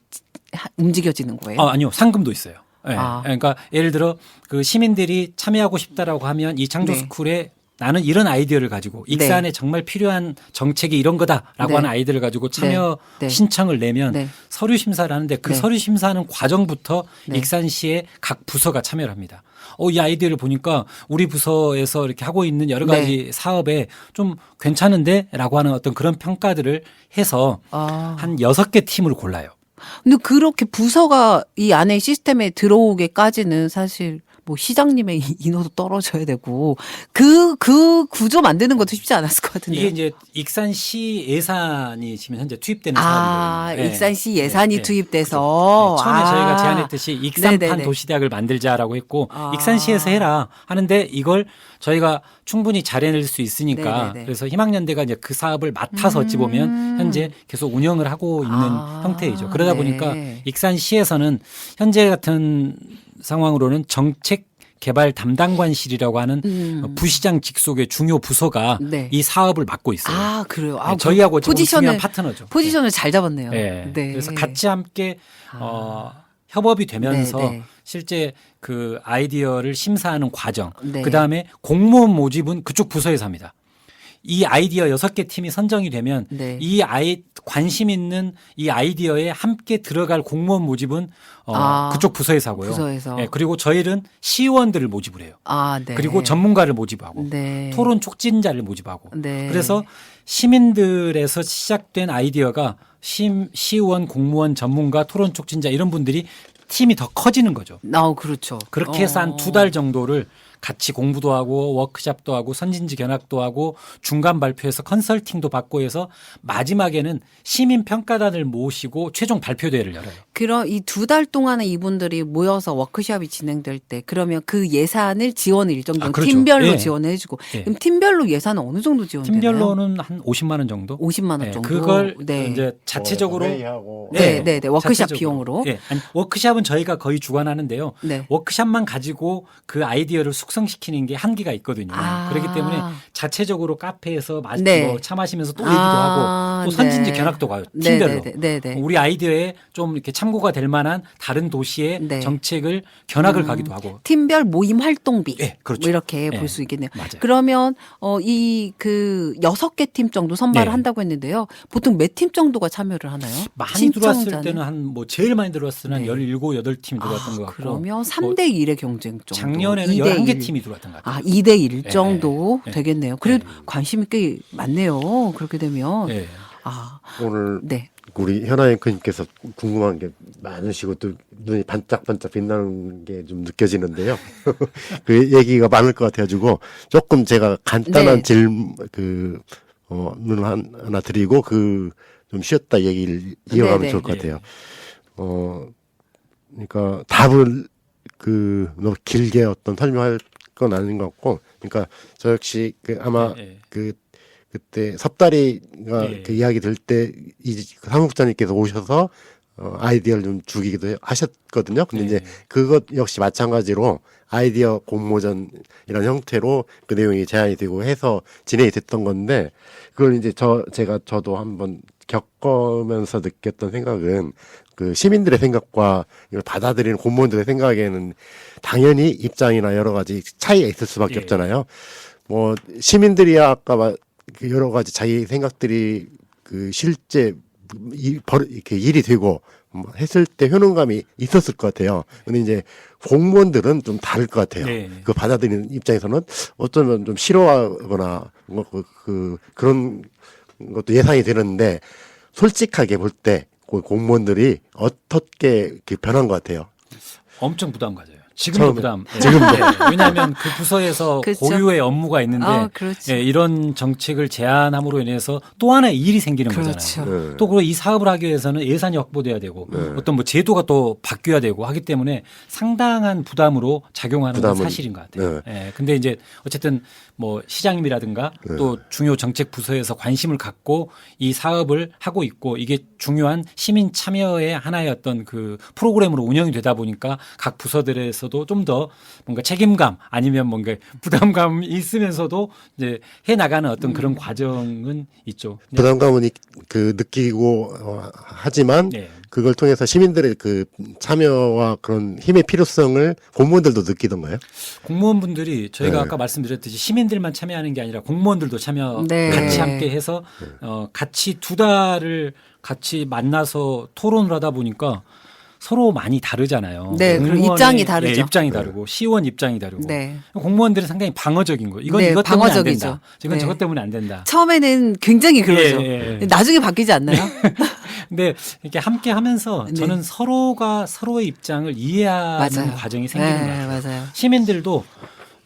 움직여지는 거예요? 아니요. 상금도 있어요. 네. 아. 그러니까 예를 들어 그 시민들이 참여하고 싶다라고 하면 이 창조 네. 스쿨에 나는 이런 아이디어를 가지고 익산에 정말 필요한 정책이 이런 거다라고 네. 하는 아이디어를 가지고 참여 네. 신청을 내면 네. 서류 심사를 하는데 그 네. 서류 심사하는 과정부터 네. 익산시의 각 부서가 참여를 합니다. 이 아이디어를 보니까 우리 부서에서 이렇게 하고 있는 여러 가지 사업에 좀 괜찮은데라고 하는 어떤 그런 평가들을 해서 한 6개 팀을 골라요. 근데 그렇게 부서가 이 안에 시스템에 들어오게까지는 사실 뭐 시장님의 인호도 떨어져야 되고 그 구조 만드는 것도 쉽지 않았을 것 같은데. 이게 이제 익산시 예산이 지금 현재 투입되는 사업이거든요. 익산시 예산이 네. 투입돼서 처음에 저희가 제안했듯이 익산판 네네네. 도시대학을 만들자라고 했고 익산시에서 해라 하는데 이걸 저희가 충분히 잘해낼 수 있으니까 네네네. 그래서 희망연대가 이제 그 사업을 맡아서 어찌 보면 현재 계속 운영을 하고 있는 형태이죠. 그러다 네. 보니까 익산시에서는 현재 같은 상황으로는 정책 개발 담당관실이라고 하는 부시장 직속의 중요 부서가 네. 이 사업을 맡고 있어요. 그래요. 네, 저희하고 지금 포지션을 중요한 파트너죠. 포지션을 잘 잡았네요. 네. 네. 그래서 같이 함께 협업이 되면서 네, 네. 실제 그 아이디어를 심사하는 과정, 네. 그다음에 공무원 모집은 그쪽 부서에서 합니다. 이 아이디어 6개 팀이 선정이 되면 네. 이 관심 있는 이 아이디어에 함께 들어갈 공무원 모집은 그쪽 부서에서 하고요. 부서에서. 네, 그리고 저희는 시의원들을 모집을 해요. 네. 그리고 전문가를 모집하고 네. 토론 촉진자를 모집하고 네. 그래서 시민들에서 시작된 아이디어가 시의원, 공무원, 전문가, 토론 촉진자 이런 분들이 팀이 더 커지는 거죠. 그렇죠. 그렇게 해서 한 2달 정도를 같이 공부도 하고 워크숍도 하고 선진지 견학도 하고 중간 발표해서 컨설팅도 받고 해서 마지막에는 시민 평가단을 모시고 최종 발표 대회를 열어요. 그럼 이 2달 동안에 이분들이 모여서 워크숍이 진행될 때 그러면 그 예산을 지원을 일정 정도 그렇죠. 팀별로 예. 지원을 해주고 예. 그럼 팀별로 예산은 어느 정도 지원되나요? 팀별로는 한 50만 원 정도. 50만 원 예, 정도. 그걸 네. 이제 자체적으로 회의하고 네, 네, 네. 워크숍 자체적으로. 비용으로. 예. 아니, 워크숍은 저희가 거의 주관하는데요. 네. 워크숍만 가지고 그 아이디어를 숙성시키는 게 한계가 있거든요. 아. 그렇기 때문에 자체적으로 카페에서 네. 뭐 차 마시면서 또 얘기도 하고 또 선진지 네. 견학도 가요. 네, 팀별로. 네, 네, 네. 우리 아이디어에 좀 이렇게 참고가 될 만한 다른 도시의 네. 정책을 견학을 가기도 하고. 팀별 모임 활동비. 예, 그렇죠. 뭐 이렇게 예. 볼 수 있겠네요. 맞아요. 그러면 이 그 6개 팀 정도 선발을 네. 한다고 했는데요. 보통 몇 팀 정도가 참여를 하나요? 많이 들어왔을 신청자는? 때는 한 뭐 제일 많이 들어왔을 때는 네. 17, 8팀이 들어왔던 것 같고. 그러면 뭐 3대 1의 경쟁 정도. 작년에는 2대 11개 1. 팀이 들어왔던 것 같아요. 2대 1 네. 정도 네. 되겠네요. 그래도 관심이 꽤 많네요. 그렇게 되면. 예. 아, 오늘 네. 우리 현아 앵커님께서 궁금한 게 많으시고 또 눈이 반짝반짝 빛나는 게 좀 느껴지는데요. 그 얘기가 많을 것 같아가지고 조금 제가 간단한 네. 질문 을 하나 드리고 좀 쉬었다 얘기를 이어가면 네네. 좋을 것 같아요. 그러니까 답을 너무 길게 어떤 설명할 건 아닌 것 같고, 그러니까 저 역시 아마 예. 그때 섭다리가 예. 그 이야기 들 때 사무국장님께서 오셔서 아이디어를 좀 주기도 하셨거든요. 근데 예. 이제 그것 역시 마찬가지로 아이디어 공모전 이런 형태로 그 내용이 제안이 되고 해서 진행이 됐던 건데, 그걸 이제 저도 한번 겪으면서 느꼈던 생각은 그 시민들의 생각과 이걸 받아들이는 공무원들의 생각에는 당연히 입장이나 여러 가지 차이가 있을 수밖에 예. 없잖아요. 뭐 시민들이야 아까 그 여러 가지 자기 생각들이 실제 이렇게 일이 되고 했을 때 효능감이 있었을 것 같아요. 근데 이제 공무원들은 좀 다를 것 같아요. 네. 그 받아들이는 입장에서는 어쩌면 좀 싫어하거나 그런 것도 예상이 되는데, 솔직하게 볼 때 공무원들이 어떻게 변한 것 같아요. 엄청 부담 가져요. 지금도 처음에. 부담. 예. 지금도. 예. 왜냐하면 그 부서에서 그렇죠. 고유의 업무가 있는데 그렇지. 예, 이런 정책을 제안함으로 인해서 또 하나의 일이 생기는 그렇죠. 거잖아요. 네. 또 그리고 이 사업을 하기 위해서는 예산이 확보돼야 되고 어떤 뭐 제도가 또 바뀌어야 되고 하기 때문에 상당한 부담으로 작용하는 건 부담은, 사실인 것 같아요. 예. 근데 이제 어쨌든 뭐 시장님이라든가 또 중요 정책 부서에서 관심을 갖고 이 사업을 하고 있고, 이게 중요한 시민 참여의 하나의 어떤 그 프로그램으로 운영이 되다 보니까 각 부서들에서도 좀 더 뭔가 책임감 아니면 뭔가 부담감이 있으면서도 이제 해 나가는 어떤 그런 과정은 있죠. 부담감은 느끼고 하지만 네. 그걸 통해서 시민들의 그 참여와 그런 힘의 필요성을 공무원들도 느끼던가요? 공무원분들이 저희가 네. 아까 말씀드렸듯이 시민들만 참여하는 게 아니라 공무원들도 참여 네. 같이 함께 해서 같이 2달을 같이 만나서 토론을 하다 보니까 서로 많이 다르잖아요. 네, 그리고 공무원의, 입장이 다르죠. 네, 입장이 다르고 시의원 입장이 다르고 네. 공무원들은 상당히 방어적인 거예요. 이건 네, 이것 때문에 안 방어적이죠. 된다. 이건 네. 저것 때문에 안 된다. 처음에는 굉장히 그러죠. 예, 예. 나중에 바뀌지 않나요? 근데 이렇게 함께 하면서 네. 저는 서로가 서로의 입장을 이해하는 맞아요. 과정이 생기는 것 네, 같아요. 맞아요. 시민들도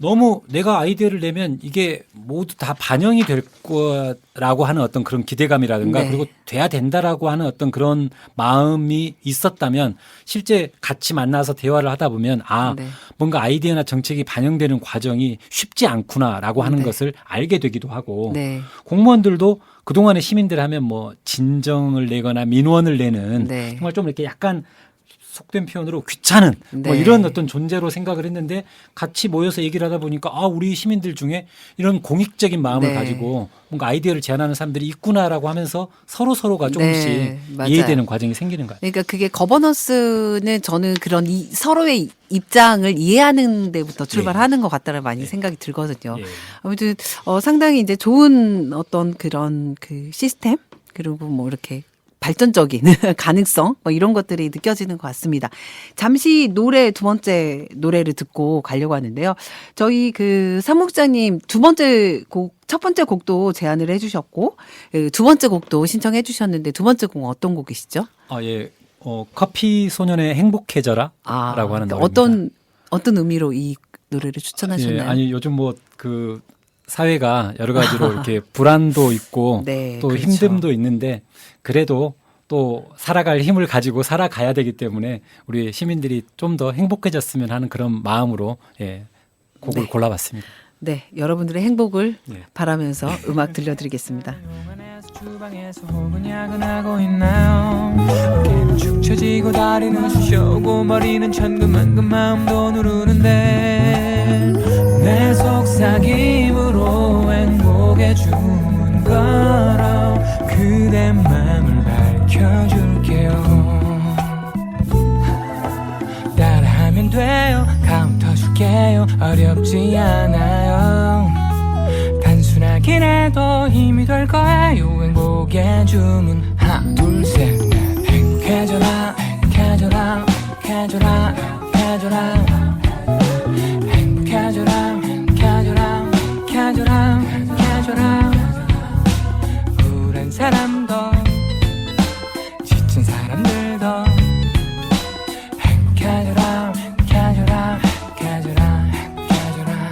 너무 내가 아이디어를 내면 이게 모두 다 반영이 될 거라고 하는 어떤 그런 기대감이라든가 네. 그리고 돼야 된다라고 하는 어떤 그런 마음이 있었다면 실제 같이 만나서 대화를 하다 보면 네. 뭔가 아이디어나 정책이 반영되는 과정이 쉽지 않구나라고 하는 네. 것을 알게 되기도 하고 네. 공무원들도 그동안에 시민들 하면 뭐 진정을 내거나 민원을 내는 네. 정말 좀 이렇게 약간 속된 표현으로 귀찮은 뭐 네. 이런 어떤 존재로 생각을 했는데 같이 모여서 얘기를 하다 보니까 우리 시민들 중에 이런 공익적인 마음을 네. 가지고 뭔가 아이디어를 제안하는 사람들이 있구나라고 하면서 서로가 조금씩 네, 맞아요. 이해되는 과정이 생기는 거예요. 그러니까 그게 거버넌스는 저는 그런 서로의 입장을 이해하는 데부터 출발하는 것 같다는 많이 생각이 들거든요. 예. 아무튼 상당히 이제 좋은 어떤 그런 그 시스템 그리고 뭐 이렇게 발전적인 가능성 뭐 이런 것들이 느껴지는 것 같습니다. 잠시 두 번째 노래를 듣고 가려고 하는데요. 저희 그 사무국장님 첫 번째 곡도 제안을 해주셨고 두 번째 곡도 신청해 주셨는데 두 번째 곡은 어떤 곡이시죠? 예. 커피 소년의 행복해져라라고 하는 그러니까 노래입니다. 어떤 의미로 이 노래를 추천하셨나요? 예, 아니 요즘 뭐 그 사회가 여러 가지로 이렇게 불안도 있고 네, 또 그렇죠. 힘듦도 있는데 그래도 또 살아갈 힘을 가지고 살아가야 되기 때문에 우리 시민들이 좀 더 행복해졌으면 하는 그런 마음으로 예, 곡을 네. 골라봤습니다. 네, 여러분들의 행복을 네. 바라면서 음악 들려드리겠습니다. 주방에서 혹은 야근하고 있나요? 어깨는 축 처지고 다리는 쑤셔오고 머리는 천근만근 마음도 누르는데 내 속삭임으로 행복의 주문 걸어 그대 맘을 밝혀줄게요. 따라하면 돼요. 카운터 줄게요. 어렵지 않아요. 단순하긴 해도 힘이 될 거예요. 행복의 주문 하나 둘 셋 넷. 행복해져라 행복해져라 행복해져라 행복해져라 행복해져라 행복해져라 행복해져라 행복해져라 우울한 사람도 지친 사람들도 행복해져라 행복해져라 행복해져라 행복해져라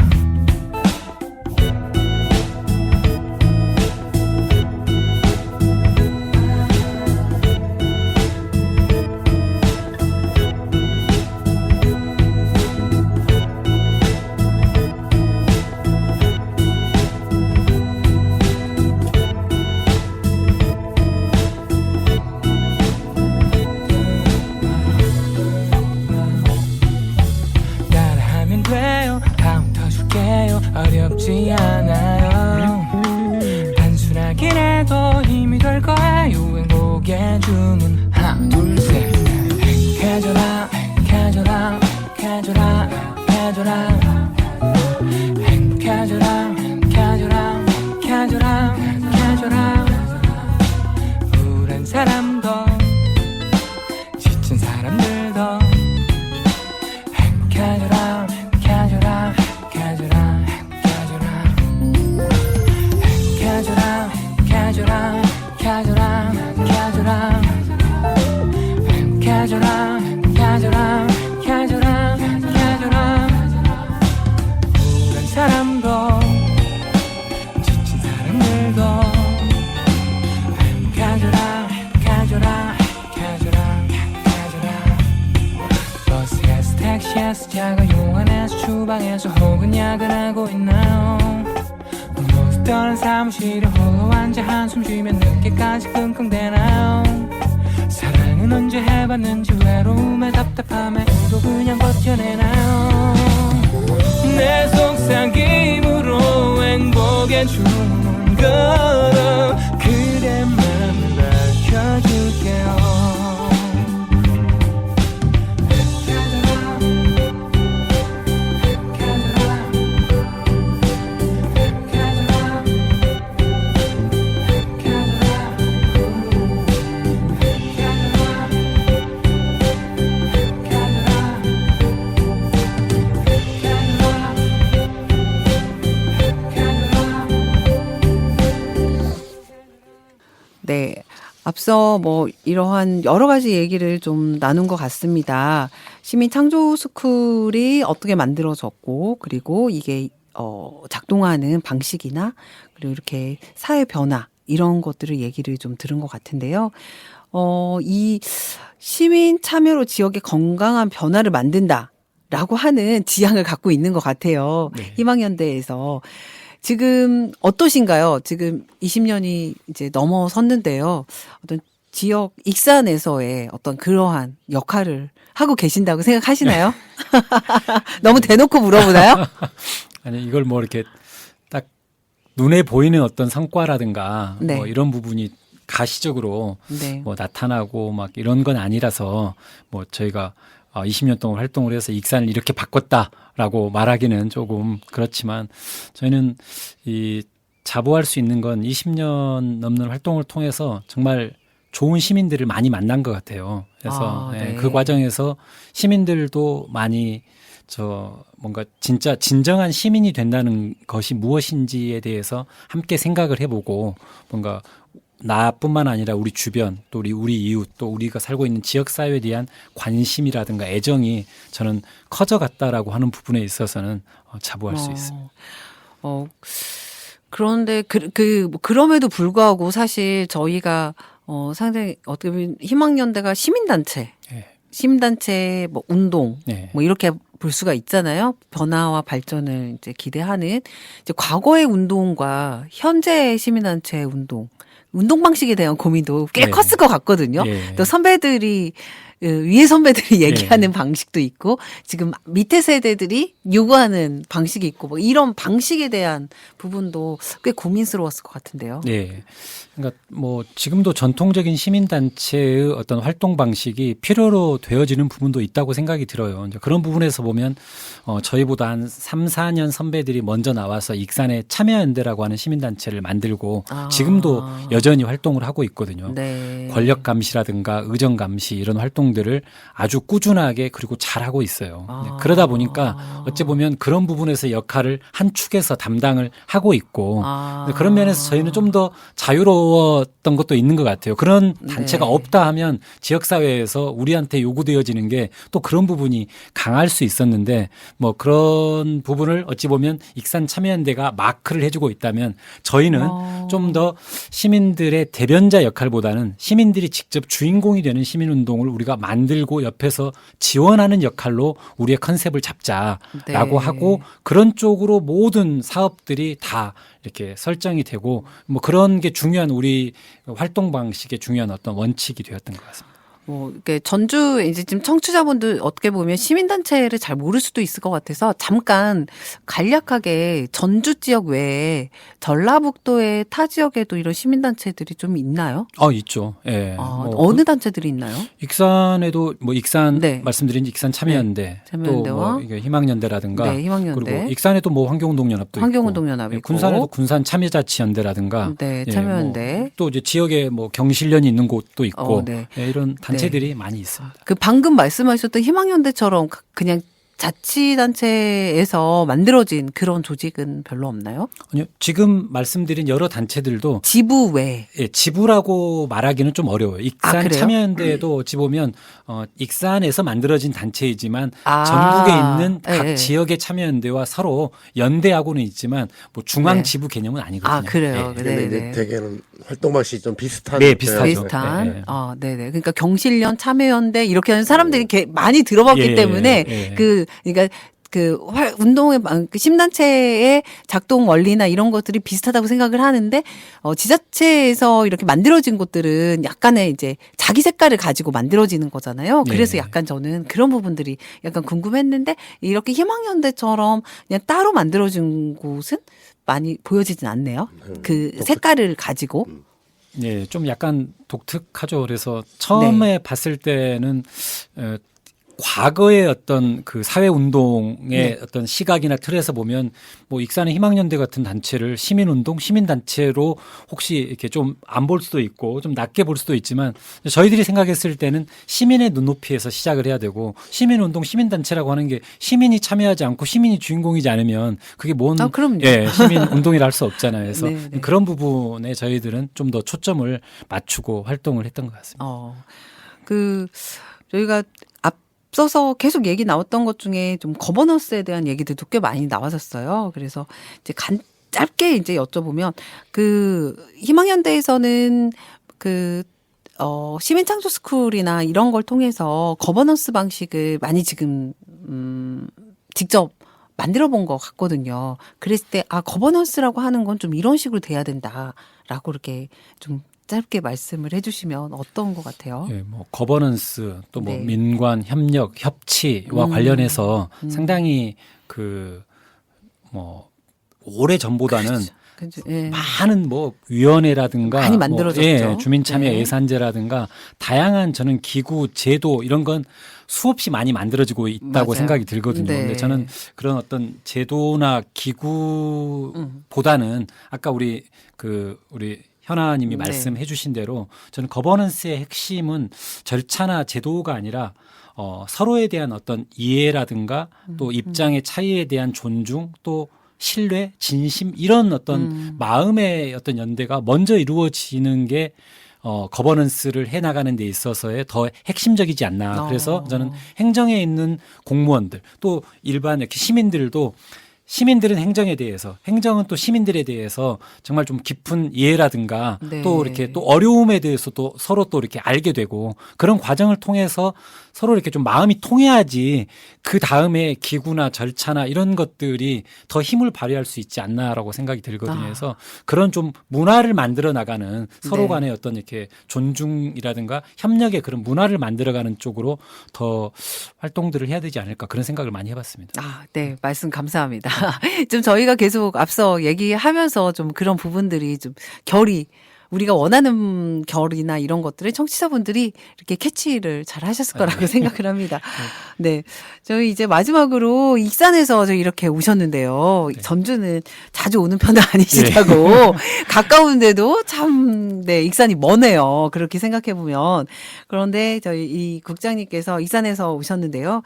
따라하면 돼요. 카운터 줄게요. 어렵지 않아요. 단순하긴 해도 힘이 될 거예요. 행복의 주문 하나 둘 셋 넷. 행복해져라 행복해져라 행복해져라 행복해져라 행복해져라 행복해져라 행복해져라 행복해져라 우울한 사람도 지친 사람들도 행복해져라 행복해져라 행복해져라 행복해져라 행복해져라 행복해져라 행복해져라 행복해져라 행복해져라 행복해져라 행복해져라 우울한 사람도 지친 사람들도 행복해져라 행복해져라 행복해져라 행복해져라 버스에서 택시에서 자가용 안에서 주방에서 혹은 야근하고 있나요? 모두 떠난 사무실에 홀로 앉아 한숨 쉬면 늦게까지 끙끙대나요? 사랑은 언제 해봤는지 외로움에 답답함에 또 그냥 버텨내나요? 내 속삭임으로 행복의 주문 걸어 그대 맘을 밝혀줄게요. 네. 앞서 뭐 이러한 여러 가지 얘기를 좀 나눈 것 같습니다. 시민 창조 스쿨이 어떻게 만들어졌고, 그리고 이게 작동하는 방식이나, 그리고 이렇게 사회 변화, 이런 것들을 얘기를 좀 들은 것 같은데요. 이 시민 참여로 지역의 건강한 변화를 만든다라고 하는 지향을 갖고 있는 것 같아요. 네. 희망연대에서. 지금 어떠신가요? 지금 20년이 이제 넘어섰는데요. 어떤 지역 익산에서의 어떤 그러한 역할을 하고 계신다고 생각하시나요? 너무 대놓고 물어보나요? 아니 이걸 뭐 이렇게 딱 눈에 보이는 어떤 성과라든가 네. 뭐 이런 부분이 가시적으로 네. 뭐 나타나고 막 이런 건 아니라서 뭐 저희가 20년 동안 활동을 해서 익산을 이렇게 바꿨다라고 말하기는 조금 그렇지만 저희는 이 자부할 수 있는 건 20년 넘는 활동을 통해서 정말 좋은 시민들을 많이 만난 것 같아요. 그래서 네. 그 과정에서 시민들도 많이 뭔가 진짜 진정한 시민이 된다는 것이 무엇인지에 대해서 함께 생각을 해보고 뭔가 나뿐만 아니라 우리 주변 또 우리 이웃 또 우리가 살고 있는 지역 사회에 대한 관심이라든가 애정이 저는 커져갔다라고 하는 부분에 있어서는 자부할 수 있습니다. 그런데 그럼에도 불구하고 사실 저희가 상당히 어떻게 보면 희망연대가 시민단체, 예. 시민단체 뭐 운동 네. 뭐 이렇게 볼 수가 있잖아요. 변화와 발전을 이제 기대하는 이제 과거의 운동과 현재의 시민단체 운동 방식에 대한 고민도 꽤 네. 컸을 것 같거든요. 네. 또 선배들이 위에 선배들이 얘기하는 방식도 있고 지금 밑에 세대들이 요구하는 방식이 있고 뭐 이런 방식에 대한 부분도 꽤 고민스러웠을 것 같은데요. 네. 그러니까 뭐 지금도 전통적인 시민단체의 어떤 활동 방식이 필요로 되어지는 부분도 있다고 생각이 들어요. 이제 그런 부분에서 보면 저희보다 한 3, 4년 선배들이 먼저 나와서 익산에 참여연대라고 하는 시민단체를 만들고 지금도 여전히 활동을 하고 있거든요. 네. 권력 감시라든가 의정 감시 이런 활동들을 아주 꾸준하게 그리고 잘하고 있어요. 그러다 보니까 어찌 보면 그런 부분에서 역할을 한 축에서 담당을 하고 있고 그런 면에서 저희는 좀 더 자유로웠던 것도 있는 것 같아요. 그런 단체가 네. 없다 하면 지역사회에서 우리한테 요구되어지는 게 또 그런 부분이 강할 수 있었는데 뭐 그런 부분을 어찌 보면 익산 참여연대가 마크를 해주고 있다면 저희는 좀 더 시민들의 대변자 역할보다는 시민들이 직접 주인공이 되는 시민운동을 우리가 만들고 옆에서 지원하는 역할로 우리의 컨셉을 잡자라고 네. 하고 그런 쪽으로 모든 사업들이 다 이렇게 설정이 되고 뭐 그런 게 중요한 우리 활동 방식의 중요한 어떤 원칙이 되었던 것 같습니다. 뭐 이렇게 전주 이제 지금 청취자분들 어떻게 보면 시민단체를 잘 모를 수도 있을 것 같아서 잠깐 간략하게 전주 지역 외에 전라북도의 타 지역에도 이런 시민단체들이 좀 있나요? 있죠. 예. 뭐 어느 단체들이 있나요? 익산에도 뭐 익산 네. 말씀드린 익산 참여연대 네. 참여연대와 또 뭐 희망연대라든가 네, 희망연대. 그리고 익산에도 뭐 환경운동연합도 환경운동연합이 있고 있고. 군산에도 군산 참여자치연대라든가 네, 예, 참여연대. 뭐 또 이제 지역에 뭐 경실련이 있는 곳도 있고 네. 예, 이런 단체들이 많이 있습니다. 그 방금 말씀하셨던 희망연대처럼 그냥 자치단체에서 만들어진 그런 조직은 별로 없나요? 아니요. 지금 말씀드린 여러 단체들도 지부 외. 예, 지부라고 말하기는 좀 어려워요. 익산 그래요? 참여연대도 어찌 보면 익산에서 만들어진 단체이지만 아. 전국에 있는 각 예, 예. 지역의 참여연대와 서로 연대하고는 있지만 뭐 중앙 네. 지부 개념은 아니거든요. 아, 그래요? 예. 네, 근데 이제 네. 대개는 활동 방식이 좀 비슷한. 네, 비슷하죠. 비슷한. 네, 네. 네네. 그러니까 경실련, 참여연대 이렇게 하는 사람들이 많이 들어봤기 예, 때문에 예. 그러니까 운동의 심단체의 작동 원리나 이런 것들이 비슷하다고 생각을 하는데 지자체에서 이렇게 만들어진 곳들은 약간의 이제 자기 색깔을 가지고 만들어지는 거잖아요. 그래서 네. 약간 저는 그런 부분들이 약간 궁금했는데 이렇게 희망연대처럼 그냥 따로 만들어진 곳은 많이 보여지진 않네요. 그 색깔을 가지고. 예, 좀 약간 독특하죠. 그래서 처음에 봤을 때는 과거의 어떤 그 사회 운동의 네. 어떤 시각이나 틀에서 보면 뭐 익산의 희망연대 같은 단체를 시민운동, 시민단체로 혹시 이렇게 좀 안 볼 수도 있고 좀 낮게 볼 수도 있지만 저희들이 생각했을 때는 시민의 눈높이에서 시작을 해야 되고 시민운동, 시민단체라고 하는 게 시민이 참여하지 않고 시민이 주인공이지 않으면 그게 뭔 그럼요. 예, 시민운동이라 할 수 없잖아요. 그래서 네, 네. 그런 부분에 저희들은 좀 더 초점을 맞추고 활동을 했던 것 같습니다. 저희가 앞서서 계속 얘기 나왔던 것 중에 좀 거버넌스에 대한 얘기들도 꽤 많이 나왔었어요. 그래서 이제 짧게 이제 여쭤보면 희망연대에서는 시민창조 스쿨이나 이런 걸 통해서 거버넌스 방식을 많이 지금 직접 만들어 본 것 같거든요. 그랬을 때 거버넌스라고 하는 건 좀 이런 식으로 돼야 된다라고 이렇게 좀 짧게 말씀을 해주시면 어떤 것 같아요? 예, 뭐 거버넌스 또 뭐 네. 민관 협력 협치와 관련해서 상당히 오래 전보다는 그죠. 예. 많은 뭐 위원회라든가 많이 만들어졌죠. 주민 참여 네. 예산제라든가 다양한 저는 기구 제도 이런 건 수없이 많이 만들어지고 있다고 맞아요. 생각이 들거든요. 네. 근데 저는 그런 어떤 제도나 기구보다는 아까 우리 현아님이 네. 말씀해 주신 대로 저는 거버넌스의 핵심은 절차나 제도가 아니라 서로에 대한 어떤 이해라든가 또 입장의 차이에 대한 존중 또 신뢰, 진심 이런 어떤 마음의 어떤 연대가 먼저 이루어지는 게 거버넌스를 해 나가는 데 있어서의 더 핵심적이지 않나. 그래서 저는 행정에 있는 공무원들 또 일반 이렇게 시민들은 행정에 대해서, 행정은 또 시민들에 대해서 정말 좀 깊은 이해라든가 네. 또 이렇게 또 어려움에 대해서 또 서로 또 이렇게 알게 되고 그런 과정을 통해서 서로 이렇게 좀 마음이 통해야지 그 다음에 기구나 절차나 이런 것들이 더 힘을 발휘할 수 있지 않나라고 생각이 들거든요. 그래서 그런 좀 문화를 만들어 나가는 서로 네. 간의 어떤 이렇게 존중이라든가 협력의 그런 문화를 만들어가는 쪽으로 더 활동들을 해야 되지 않을까 그런 생각을 많이 해봤습니다. 네, 말씀 감사합니다. 좀 저희가 계속 앞서 얘기하면서 좀 그런 부분들이 좀 우리가 원하는 결이나 이런 것들을 청취자분들이 이렇게 캐치를 잘 하셨을 거라고 생각을 합니다. 네. 저희 이제 마지막으로 익산에서 저 이렇게 오셨는데요. 네. 전주는 자주 오는 편은 아니시다고. 가까운데도 참, 네, 익산이 머네요. 그렇게 생각해 보면. 그런데 저희 이 국장님께서 익산에서 오셨는데요.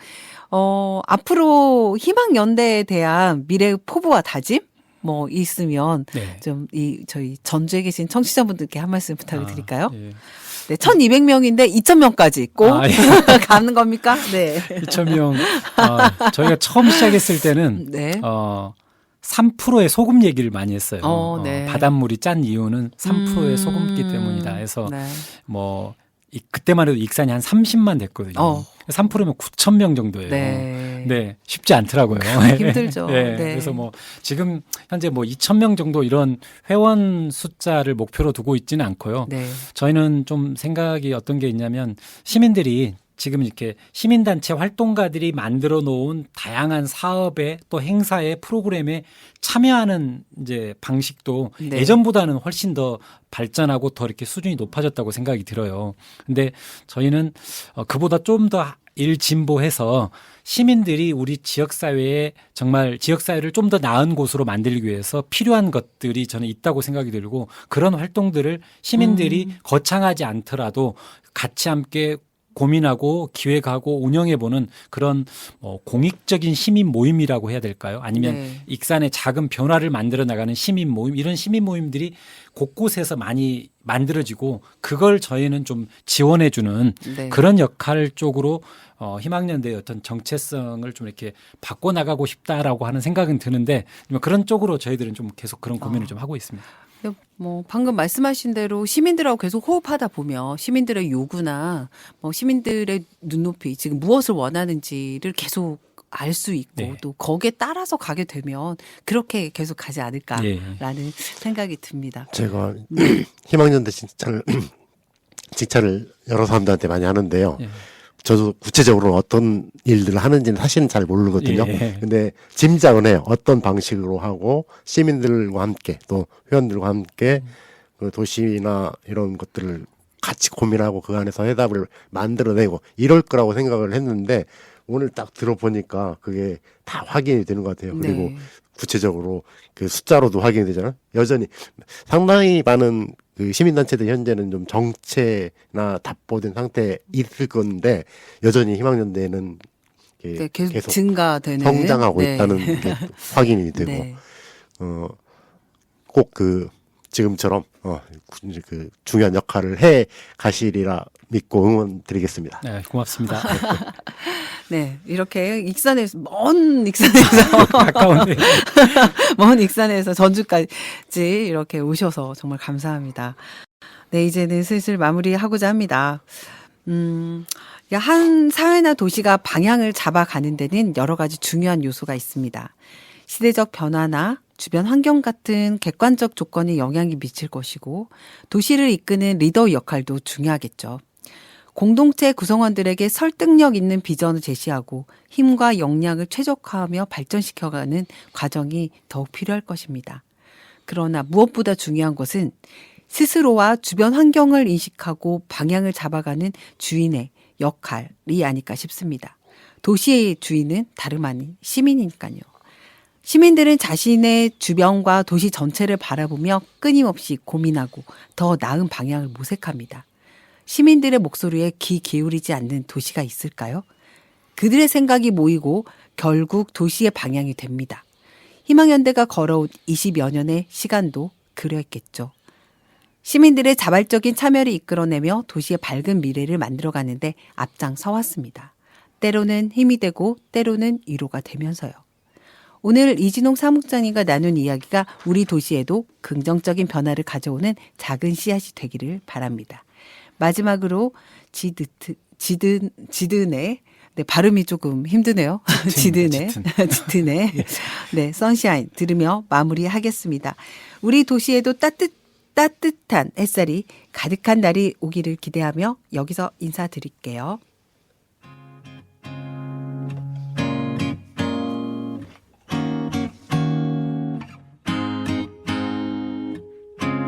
앞으로 희망연대에 대한 미래 포부와 다짐? 뭐 있으면 네. 좀 저희 전주에 계신 청취자분들께 한 말씀 부탁을 드릴까요? 예. 네, 1,200명인데 2,000명까지 꼭 예. 가는 겁니까? 네. 2,000명. 저희가 처음 시작했을 때는 네. 3%의 소금 얘기를 많이 했어요. 네. 바닷물이 짠 이유는 3%의 소금기 때문이다. 해서 네. 그때만 해도 익산이 한 30만 됐거든요. 3%면 9,000명 정도예요. 네. 쉽지 않더라고요. 힘들죠. 네. 네. 그래서 지금 현재 2,000명 정도 이런 회원 숫자를 목표로 두고 있지는 않고요. 네. 저희는 좀 생각이 어떤 게 있냐면 시민들이 지금 이렇게 시민단체 활동가들이 만들어 놓은 다양한 사업에 또 행사에 프로그램에 참여하는 이제 방식도 네. 예전보다는 훨씬 더 발전하고 더 이렇게 수준이 높아졌다고 생각이 들어요. 근데 저희는 그보다 좀 더 일진보해서 시민들이 우리 지역사회에 정말 지역사회를 좀 더 나은 곳으로 만들기 위해서 필요한 것들이 저는 있다고 생각이 들고 그런 활동들을 시민들이 거창하지 않더라도 같이 함께 고민하고 기획하고 운영해보는 그런 공익적인 시민 모임이라고 해야 될까요? 아니면 네. 익산의 작은 변화를 만들어 나가는 시민 모임 이런 시민 모임들이 곳곳에서 많이 만들어지고 그걸 저희는 좀 지원해주는 네. 그런 역할 쪽으로 희망연대의 어떤 정체성을 좀 이렇게 바꿔나가고 싶다라고 하는 생각은 드는데 그런 쪽으로 저희들은 좀 계속 그런 고민을 좀 하고 있습니다. 방금 말씀하신 대로 시민들하고 계속 호흡하다 보면 시민들의 요구나 시민들의 눈높이 지금 무엇을 원하는지를 계속 알 수 있고 네. 또 거기에 따라서 가게 되면 그렇게 계속 가지 않을까라는 생각이 듭니다. 제가 희망연대 직차를 여러 사람들한테 많이 하는데요. 예. 저도 구체적으로 어떤 일들을 하는지는 사실은 잘 모르거든요. 예. 근데 짐작은 해요. 어떤 방식으로 하고 시민들과 함께 또 회원들과 함께 그 도시나 이런 것들을 같이 고민하고 그 안에서 해답을 만들어내고 이럴 거라고 생각을 했는데 오늘 딱 들어보니까 그게 다 확인이 되는 것 같아요. 그리고 네. 구체적으로 그 숫자로도 확인이 되잖아요. 여전히 상당히 많은 그 시민단체들 현재는 좀 정체나 답보된 상태에 있을 건데 여전히 희망연대는 네, 계속 증가되는 성장하고 네. 있다는 게 확인이 되고 네. 꼭 그 지금처럼 그 중요한 역할을 해 가시리라 믿고 응원드리겠습니다. 네, 고맙습니다. 네, 이렇게 익산에서 먼 익산에서 가까운데 먼 익산에서 전주까지 이렇게 오셔서 정말 감사합니다. 네, 이제는 슬슬 마무리하고자 합니다. 한 사회나 도시가 방향을 잡아가는 데는 여러 가지 중요한 요소가 있습니다. 시대적 변화나 주변 환경 같은 객관적 조건이 영향이 미칠 것이고 도시를 이끄는 리더 역할도 중요하겠죠. 공동체 구성원들에게 설득력 있는 비전을 제시하고 힘과 역량을 최적화하며 발전시켜가는 과정이 더욱 필요할 것입니다. 그러나 무엇보다 중요한 것은 스스로와 주변 환경을 인식하고 방향을 잡아가는 주인의 역할이 아닐까 싶습니다. 도시의 주인은 다름 아닌 시민이니까요. 시민들은 자신의 주변과 도시 전체를 바라보며 끊임없이 고민하고 더 나은 방향을 모색합니다. 시민들의 목소리에 귀 기울이지 않는 도시가 있을까요? 그들의 생각이 모이고 결국 도시의 방향이 됩니다. 희망연대가 걸어온 20여 년의 시간도 그랬겠죠. 시민들의 자발적인 참여를 이끌어내며 도시의 밝은 미래를 만들어가는데 앞장서 왔습니다. 때로는 힘이 되고 때로는 위로가 되면서요. 오늘 이진홍 사무장님과 나눈 이야기가 우리 도시에도 긍정적인 변화를 가져오는 작은 씨앗이 되기를 바랍니다. 마지막으로 지든의 네, 발음이 조금 힘드네요. 지든의 네, 선샤인 들으며 마무리하겠습니다. 우리 도시에도 따뜻한 햇살이 가득한 날이 오기를 기대하며 여기서 인사드릴게요.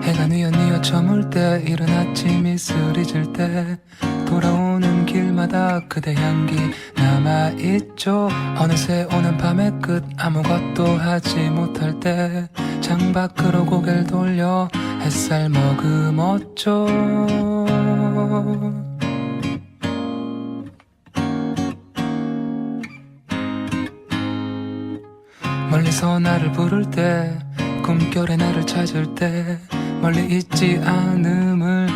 해가 뉘어 저물 때 이른 아침 이슬이 질 때 돌아오는 길마다 그대 향기 남아있죠. 어느새 오는 밤의 끝 아무것도 하지 못할 때 창밖으로 고개를 돌려 햇살 머금었죠. 멀리서 나를 부를 때 꿈결에 나를 찾을 때 멀리 있지 않음을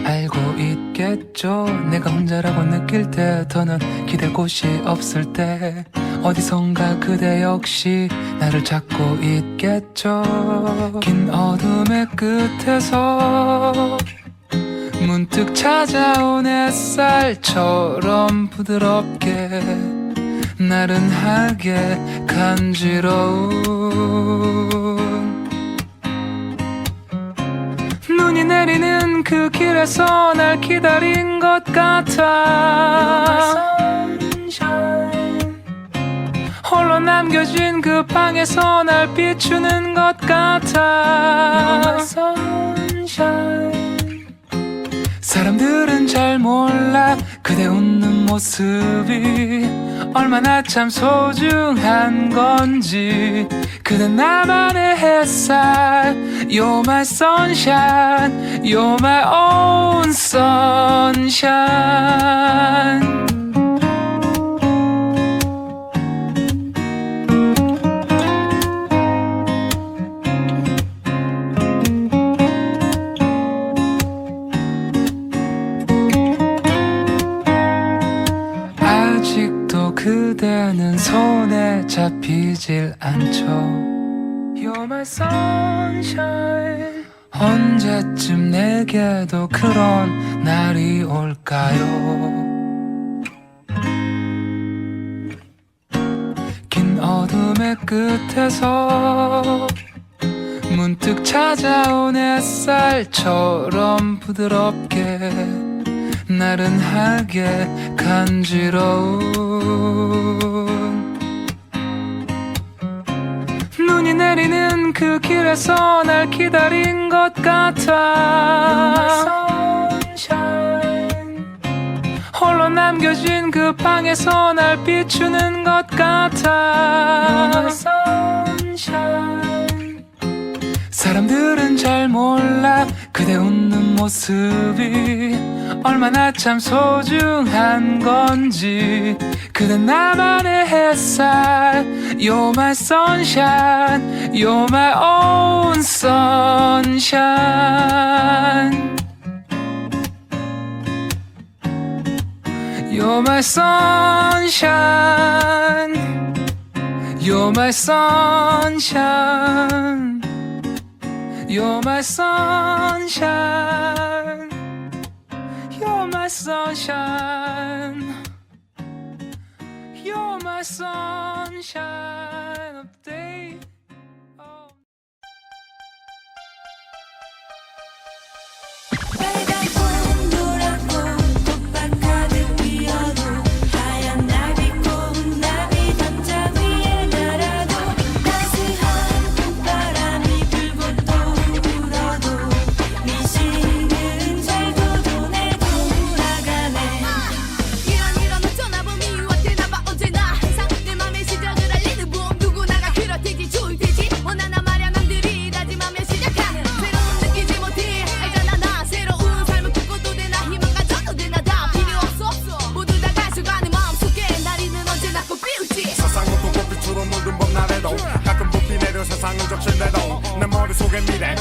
알고 있겠죠. 내가 혼자라고 느낄 때 더는 기댈 곳이 없을 때 어디선가 그대 역시 나를 찾고 있겠죠. 긴 어둠의 끝에서 문득 찾아온 햇살처럼 부드럽게 나른하게 간지러운 눈이 내리는 그 길에서 날 기다린 것 같아. 홀로 남겨진 그 방에서 날 비추는 것 같아. 사람들은 잘 몰라 그대 웃는 모습이 얼마나 참 소중한 건지. 그대 나만의 햇살 You're my sunshine You're my own sunshine. 아직도 그대는 손에 잡히질 않죠. You're my sunshine. 언제쯤 내게도 그런 날이 올까요? 긴 어둠의 끝에서 문득 찾아온 햇살처럼 부드럽게 나른하게 간지러운 눈이 내리는 그 길에서 날 기다린 것 같아. 홀로 남겨진 그 방에서 날 비추는 것 같아. 사람들은 잘 몰라 그대 웃는 모습이 얼마나 참 소중한 건지. 그대 나만의 햇살 You're my sunshine You're my own sunshine. You're my sunshine You're my sunshine You're my sunshine You're my sunshine You're my sunshine of day. 빨갛고 노랗고 꽃밭 가득 피어도 하얀 나비꽃 나비 담장 위에 날아도 따스한 봄바람이 불고 또 불어도 미시는 절도도 내 돌아가네. 이런 어쩌나 봄이 왔대나 봐 언제나 항상 내 맘의 시작을 알리는 봄 누구나가 미래